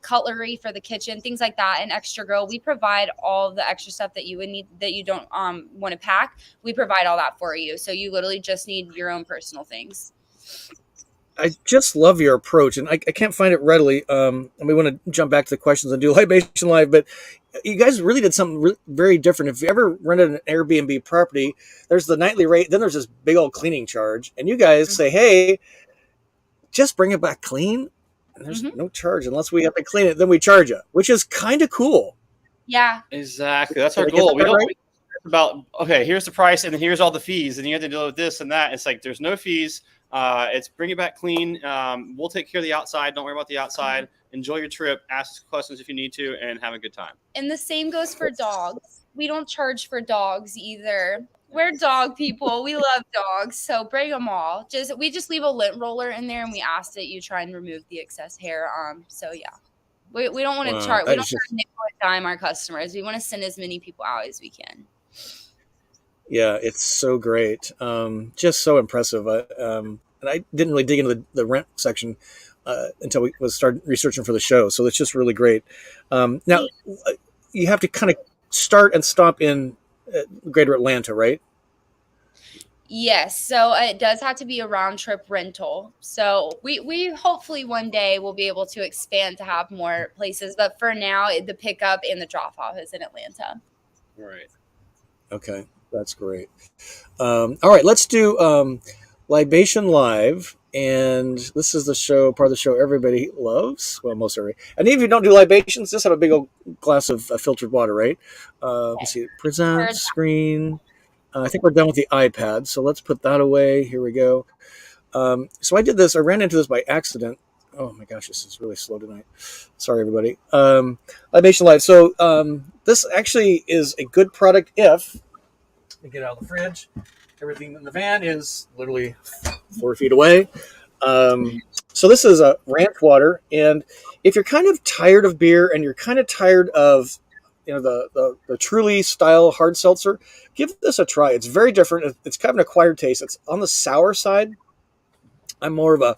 B: cutlery for the kitchen, things like that, and extra grill. We provide all the extra stuff that you would need that you don't want to pack. We provide all that for you. So you literally just need your own personal things.
A: I just love your approach, and I can't find it readily. And we want to jump back to the questions and do Libation Live, but you guys really did something very different. If you ever rented an Airbnb property, there's the nightly rate, then there's this big old cleaning charge, and you guys say, hey, just bring it back clean. And there's no charge unless we have to clean it. Then we charge you, which is kind of cool.
B: Yeah,
C: exactly. That's our goal. We don't about okay. Here's the price, and then here's all the fees, and you have to deal with this and that. It's like there's no fees. It's bring it back clean. We'll take care of the outside. Don't worry about the outside. Enjoy your trip. Ask questions if you need to, and have a good time.
B: And the same goes for dogs. We don't charge for dogs either. We're dog people. We love dogs, so bring them all. We just leave a lint roller in there, and we ask that you try and remove the excess hair. So yeah, we don't want to charge. We don't try to nickel and dime our customers. We want to send as many people out as we can.
A: Yeah, it's so great. Just so impressive. And I didn't really dig into the rent section until we started researching for the show. So it's just really great. Now, you have to kind of start and stop in Greater Atlanta, right?
B: Yes. So it does have to be a round trip rental. So we hopefully one day will be able to expand to have more places. But for now, the pickup and the drop off is in Atlanta.
C: Right.
A: Okay. That's great. All right. Let's do Libation Live. And this is the show, part of the show everybody loves. Well, most everybody. And even if you don't do libations, just have a big old glass of filtered water, right? Let's see. Present, screen. I think we're done with the iPad. So let's put that away. Here we go. So I did this. I ran into this by accident. Oh, my gosh. This is really slow tonight. Sorry, everybody. Libation Live. So this actually is a good product if you get out of the fridge. Everything in the van is literally 4 feet away. So this is a ranch water. And if you're kind of tired of beer and you're kind of tired of the Truly style hard seltzer, give this a try. It's very different. It's kind of an acquired taste. It's on the sour side. I'm more of a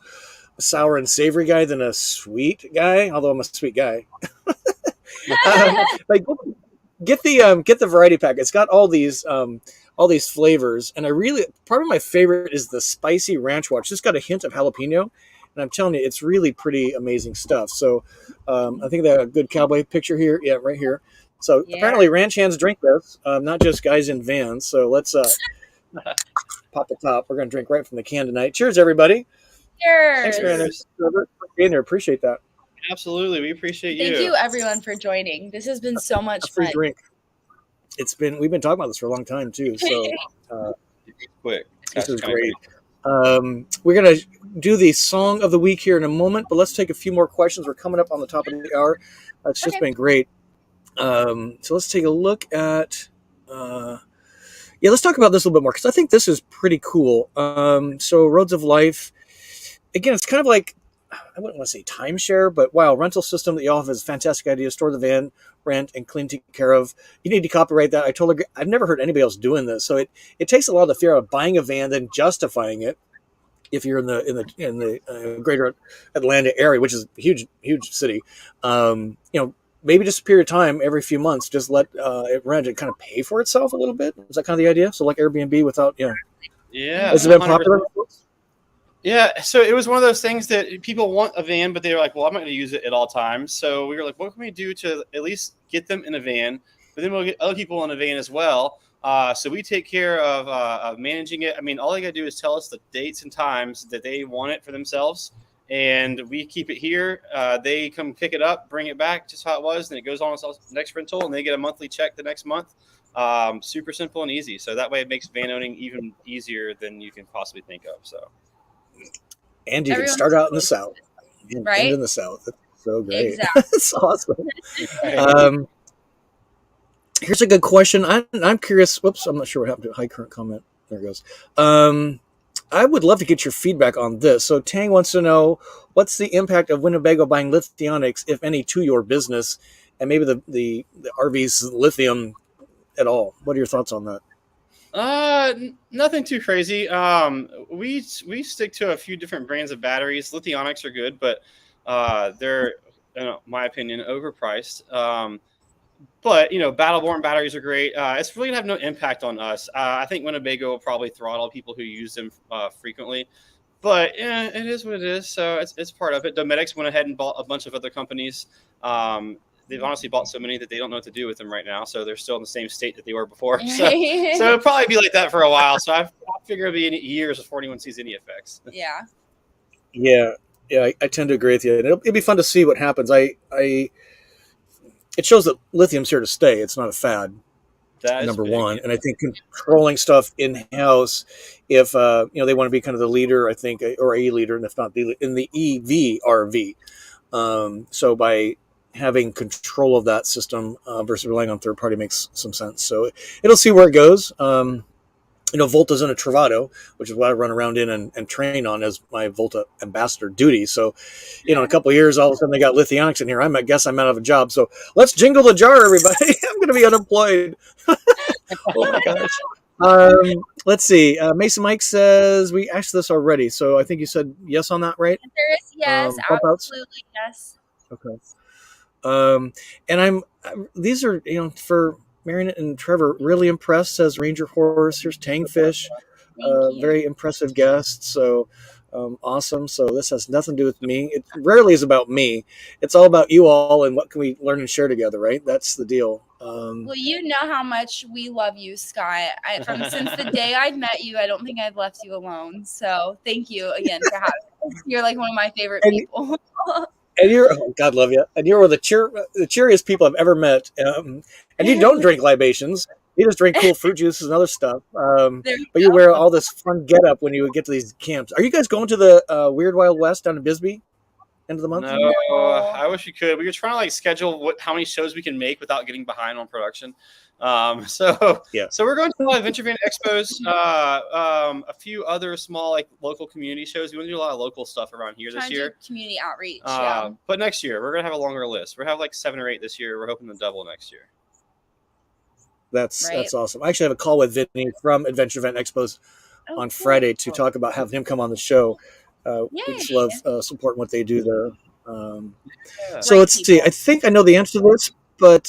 A: sour and savory guy than a sweet guy, although I'm a sweet guy. Like get the variety pack. It's got all these flavors, and probably my favorite is the spicy ranch water. It's just got a hint of jalapeno, And I'm telling you, it's really pretty amazing stuff. So I think they have a good cowboy picture here. Yeah, right here. So
B: Yeah.
A: apparently ranch hands drink this, not just guys in vans. So let's pop the top. We're going to drink right from the can tonight. Cheers, everybody.
B: Cheers.
C: Cheers.
A: Trevor, for being there. Appreciate that.
C: Absolutely, we appreciate you.
B: Thank you, everyone, for joining. This has been so much
A: A free
B: fun.
A: drink. We've been talking about this for a long time too. So
C: Quick.
A: this is great. We're going to do the song of the week here in a moment, but let's take a few more questions. We're coming up on the top of the hour. It's just been great. So let's take a look at, let's talk about this a little bit more because I think this is pretty cool. So Roads of Life, again, it's kind of like, I wouldn't want to say timeshare, but wow, rental system that y'all have is a fantastic idea. Store the van, rent, and clean, take care of. You need to copyright that. I've never heard anybody else doing this. So it takes a lot of the fear of buying a van, then justifying it. If you're in the greater Atlanta area, which is a huge city, maybe just a period of time every few months, just let it rent and kind of pay for itself a little bit. Is that kind of the idea? So like Airbnb without,
C: Yeah.
A: Has it been popular?
C: Yeah, so it was one of those things that people want a van, but they're like, well, I'm not going to use it at all times. So we were like, what can we do to at least get them in a van? But then we'll get other people in a van as well. So we take care of managing it. I mean, all they got to do is tell us the dates and times that they want it for themselves. And we keep it here. They come pick it up, bring it back just how it was. And it goes on to the next rental and they get a monthly check the next month. Super simple and easy. So that way it makes van owning even easier than you can possibly think of. So.
A: And you can start out in the South,
B: right?
A: End in the South. That's so great.
B: Exactly.
A: It's awesome. Here's a good question. I'm curious. Whoops, I'm not sure what happened to high current comment. There it goes. I would love to get your feedback on this. So Tang wants to know, what's the impact of Winnebago buying lithionics, if any, to your business, and maybe the RV's lithium at all? What are your thoughts on that?
C: Nothing too crazy. We stick to a few different brands of batteries. Lithionics are good, but they're, in my opinion, overpriced. But Battleborn batteries are great. It's really gonna have no impact on us. I think Winnebago will probably throttle people who use them frequently. But yeah, it is what it is. So it's part of it. Dometics went ahead and bought a bunch of other companies. They've honestly bought so many that they don't know what to do with them right now. So they're still in the same state that they were before. So it'll probably be like that for a while. So I figure it'll be years before anyone sees any effects.
B: Yeah.
A: Yeah. I tend to agree with you. It'll be fun to see what happens. It shows that lithium's here to stay. It's not a fad.
C: That is
A: number
C: big,
A: one.
C: yeah.
A: And I think controlling stuff in house, if they want to be kind of the leader, I think, or a leader, and if not in the EV RV. So by having control of that system versus relying on third party makes some sense. So it'll see where it goes. Volta's in a Travado, which is what I run around in and train on as my Volta ambassador duty. So, in a couple of years, all of a sudden they got lithionics in here. I guess I'm out of a job. So let's jingle the jar, everybody. I'm going to be unemployed. Oh my gosh. Let's see. Mason Mike says we asked this already. So I think you said yes on that, right?
B: There is yes, absolutely yes.
A: Okay. And these are, for Marian and Trevor, really impressed, says Ranger Horse. Here's Tangfish. Very impressive guest. So awesome. So this has nothing to do with me. It rarely is about me. It's all about you all and what can we learn and share together, right? That's the deal.
B: Well, you know how much we love you, Scott. Since the day I'd met you, I don't think I've left you alone. So thank you again for having us. You're like one of my favorite people.
A: And God love you. And you're one of the cheeriest people I've ever met. And you don't drink libations. You just drink cool fruit juices and other stuff. But you wear all this fun getup when you get to these camps. Are you guys going to the Weird Wild West down in Bisbee? End of the month?
C: No, I wish we could. We were trying to schedule how many shows we can make without getting behind on production. So we're going to a lot of Venture Van Expos, a few other small local community shows. We want to do a lot of local stuff around here this year.
B: Community outreach.
C: But next year we're gonna have a longer list. We're gonna have 7 or 8 this year. We're hoping to double next year.
A: That's awesome. I actually have a call with Vinny from Adventure Event Expos on Friday to talk about having him come on the show. We just love supporting what they do there. So let's see. I think I know the answer to this, but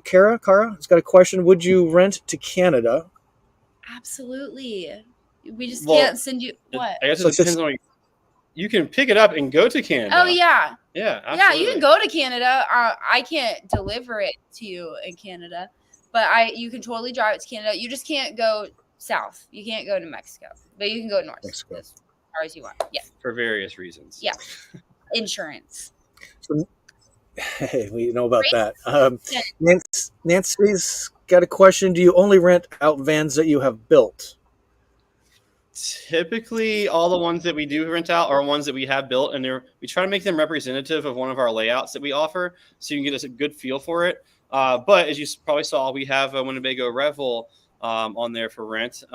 A: Kara has got a question. Would you rent to Canada?
B: Absolutely. We just can't send you what?
C: I guess it depends on. you can pick it up and go to Canada.
B: Oh yeah.
C: Yeah, absolutely.
B: Yeah, you can go to Canada. I can't deliver it to you in Canada, but you can totally drive it to Canada. You just can't go south. You can't go to Mexico, but you can go north
A: Mexico.
B: as far as you want. Yeah.
C: For various reasons.
B: Yeah. Insurance.
A: So, hey, we know about
B: Right?
A: that. Nancy's got a question. Do you only rent out vans that you have built?
C: Typically, all the ones that we do rent out are ones that we have built, and we try to make them representative of one of our layouts that we offer, so you can get a good feel for it. But as you probably saw, we have a Winnebago Revel on there for rent.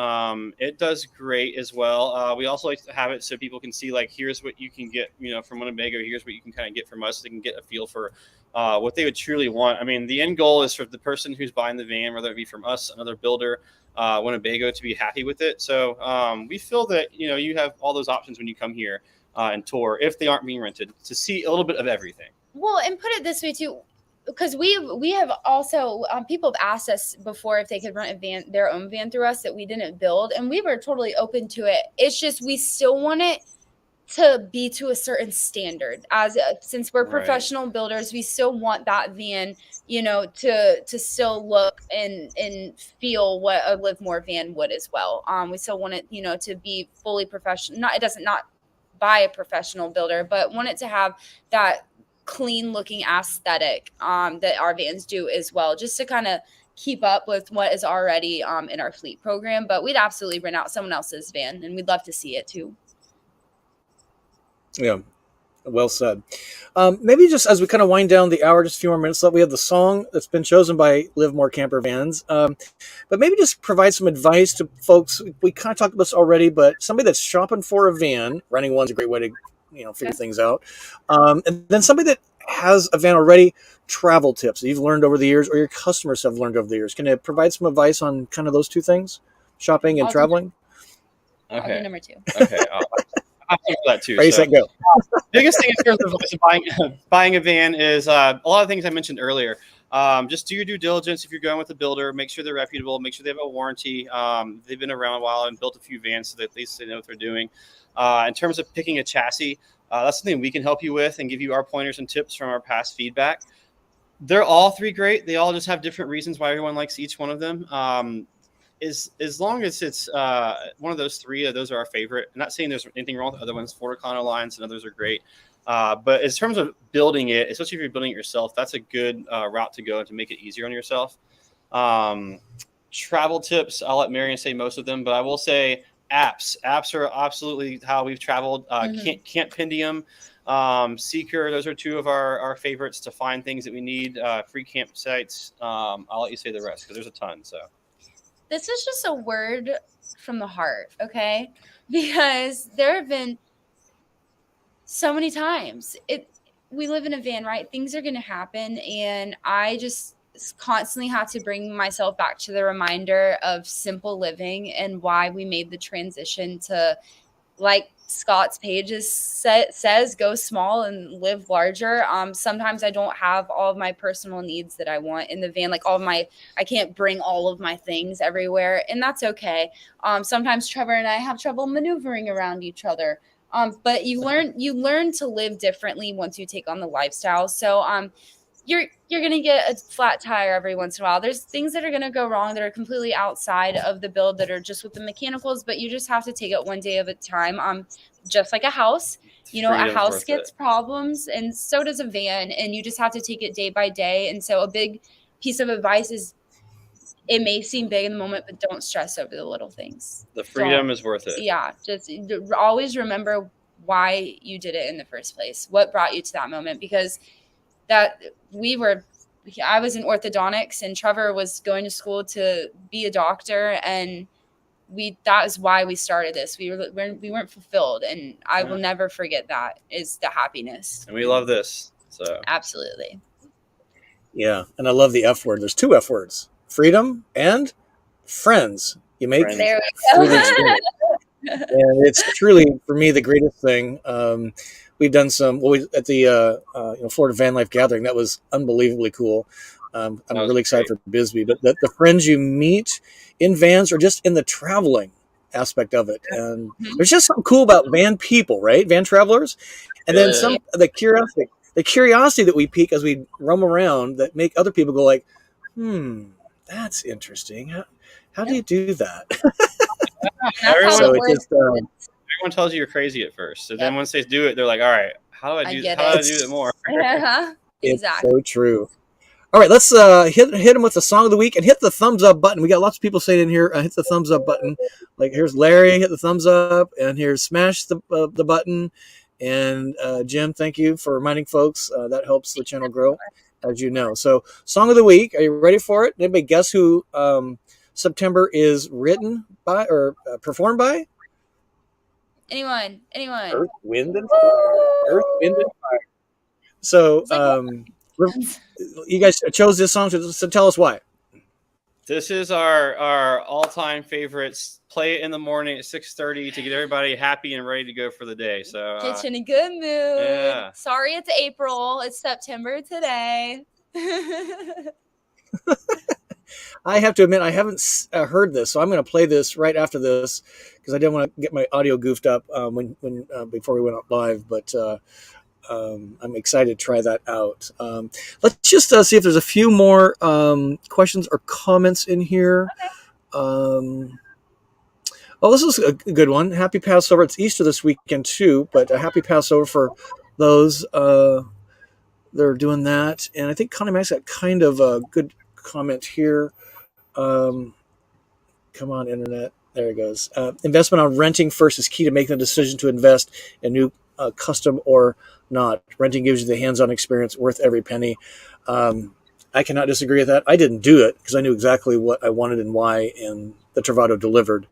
C: It does great as well. We also like to have it so people can see, like, here's what you can get, from Winnebago. Here's what you can kind of get from us. They can get a feel for what they would truly want. I mean, the end goal is for the person who's buying the van, whether it be from us, another builder, Winnebago, to be happy with it. So we feel that, you have all those options when you come here and tour, if they aren't being rented, to see a little bit of everything.
B: Well, and put it this way too, because we have also people have asked us before if they could rent their own van through us that we didn't build, and we were totally open to it. It's just we still want it to be to a certain standard. Since we're professional builders, we still want that van, to still look and feel what a Live More van would as well. We still want it, to be fully professional. Not by a professional builder, but want it to have that clean looking aesthetic that our vans do as well, just to kind of keep up with what is already in our fleet program. But we'd absolutely rent out someone else's van, and we'd love to see it too.
A: Yeah, well said. Maybe just as we kind of wind down the hour, just a few more minutes left, we have the song that's been chosen by Live More Campervans. But maybe just provide some advice to folks. We kind of talked about this already, but somebody that's shopping for a van, renting one's a great way to figure things out. And then somebody that has a van already, travel tips that you've learned over the years, or your customers have learned over the years. Can you provide some advice on kind of those two things, shopping and traveling?
B: I'll do number two.
C: Okay. I'll do that too.
A: Ready, set, go.
C: Biggest thing in terms of buying a van is a lot of things I mentioned earlier. Just do your due diligence if you're going with a builder. Make sure they're reputable. Make sure they have a warranty. They've been around a while and built a few vans, so that at least they know what they're doing. In terms of picking a chassis, that's something we can help you with and give you our pointers and tips from our past feedback. They're all three great. They all just have different reasons why everyone likes each one of them. As long as it's one of those three, those are our favorite. I'm not saying there's anything wrong with other ones. Ford Econolines and others are great. But in terms of building it, especially if you're building it yourself, that's a good route to go to make it easier on yourself. Travel tips, I'll let Marian say most of them, but I will say apps. Apps are absolutely how we've traveled. Campendium, Seeker, those are two of our favorites to find things that we need. Free campsites. I'll let you say the rest because there's a ton. So
B: this is just a word from the heart, okay? Because there have been so many times we live in a van, right? Things are going to happen, and I just constantly have to bring myself back to the reminder of simple living and why we made the transition to, like Scott's page says, go small and live larger. Sometimes I don't have all of my personal needs that I want in the van, like I can't bring all of my things everywhere, and that's okay. Sometimes Trevor and I have trouble maneuvering around each other. But you learn to live differently once you take on the lifestyle. So you're gonna get a flat tire every once in a while. There's things that are gonna go wrong that are completely outside of the build that are just with the mechanicals, but you just have to take it one day at a time. Just like a house, a house gets problems, and so does a van, and you just have to take it day by day. And so a big piece of advice is, it may seem big in the moment, but don't stress over the little things.
C: The freedom is worth it.
B: Yeah. Just always remember why you did it in the first place. What brought you to that moment? Because I was in orthodontics, and Trevor was going to school to be a doctor. And that is why we started this. We weren't fulfilled. And I will never forget that is the happiness.
C: And we love this. So
B: absolutely.
A: Yeah. And I love the F word. There's two F words. Freedom and friends. You make
B: through the experience.
A: And it's truly, for me, the greatest thing. We've done some at the Florida Van Life Gathering. That was unbelievably cool. I'm really excited for Bisbee. But the friends you meet in vans or just in the traveling aspect of it. And
B: Mhm.
A: there's just something cool about van people, right? Van travelers. And then
C: Yeah.
A: the curiosity that we pique as we roam around that make other people go like, that's interesting. How do you do that?
B: That's how
C: Everyone,
B: the
A: So it
B: word.
A: just,
C: everyone tells you you're crazy at first. So then once they do it, they're like, all right, how do I
B: I
C: do?
B: get
C: How do I
B: it.
C: do it more?
A: it's
B: Exactly.
A: so true. All right, let's hit them with the song of the week and hit the thumbs up button. We got lots of people saying in here, hit the thumbs up button. Like here's Larry, hit the thumbs up, and here's smash the button. And Jim, thank you for reminding folks. That helps the channel grow, as you know. So, song of the week. Are you ready for it? Anybody guess who September is written by or performed by?
B: Anyone?
A: Earth, Wind, and Fire. Earth, Wind, and Fire. So,
B: It's like
A: you guys chose this song, so tell us why.
C: This is our all-time favorites. Play it in the morning at 6:30 to get everybody happy and ready to go for the day. So
B: get you in a good mood.
C: yeah.
B: Sorry, it's April. It's September today.
A: I have to admit, I haven't heard this, so I'm going to play this right after this because I didn't want to get my audio goofed up when before we went up live. But I'm excited to try that out. Let's just see if there's a few more questions or comments in here. Oh, this is a good one. Happy Passover. It's Easter this weekend too, but a happy Passover for those they're doing that. And I think Connie Max got kind of a good comment here. Come on, internet. There it goes. Investment on renting first is key to making the decision to invest in new custom or not. Renting gives you the hands-on experience worth every penny. I cannot disagree with that. I didn't do it because I knew exactly what I wanted and why, and the Travado delivered.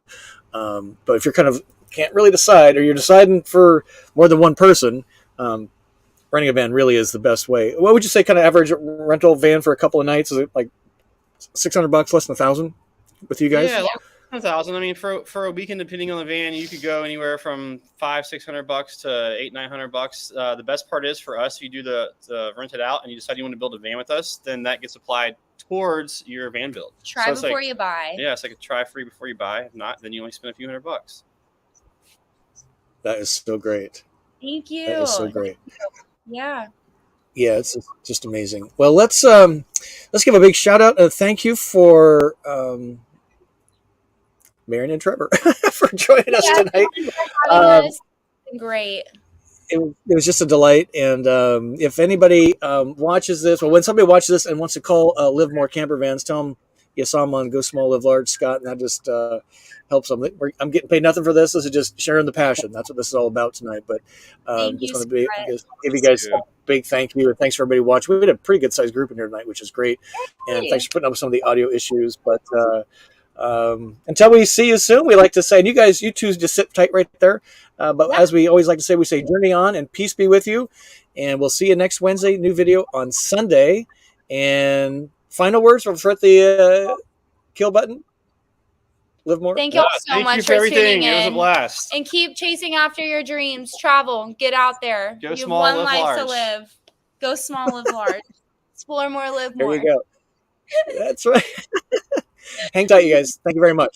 A: But if you're kind of can't really decide, or you're deciding for more than one person, renting a van really is the best way. What would you say, kind of average rental van for a couple of nights? Is it like $600, less than 1,000 with you guys?
C: Yeah, 1,000. I mean, for a weekend, depending on the van, you could go anywhere from $500-600 to $800-900. The best part is for us, if you do the rent it out and you decide you want to build a van with us, then that gets applied towards your van build.
B: Try
C: So
B: before you buy.
C: Yeah, it's like a try free before you buy. If not, then you only spend a few $100.
A: That is so great.
B: Thank you.
A: That is so great.
B: Yeah.
A: Yeah, it's just amazing. Well, let's give a big shout out and thank you for Marian and Trevor for joining us tonight.
B: Great.
A: It was just a delight. And if anybody watches this, or when somebody watches this and wants to call Live More Campervans, tell them you saw them on Go Small, Live Large, Scott, and that just helps them. I'm getting paid nothing for this. This is just sharing the passion. That's what this is all about tonight. But just want to give you guys a big thank you, and thanks for everybody watching. We had a pretty good sized group in here tonight, which is great. And thanks for putting up with some of the audio issues. But until we see you soon, we like to say, and you two just sit tight right there. But as we always like to say, we say journey on and peace be with you. And we'll see you next Wednesday. New video on Sunday. And final words from the kill button. Live more.
B: Thank you all so
C: thank
B: much
C: you
B: for
C: everything.
B: tuning in.
C: It was a blast.
B: And keep chasing after your dreams. Travel. Get out there.
C: Go
B: you
C: small,
B: have one
C: live
B: life
C: large.
B: to live. Go small, live large. Explore more, live more.
A: There you go. That's right. Hang tight, you guys. Thank you very much.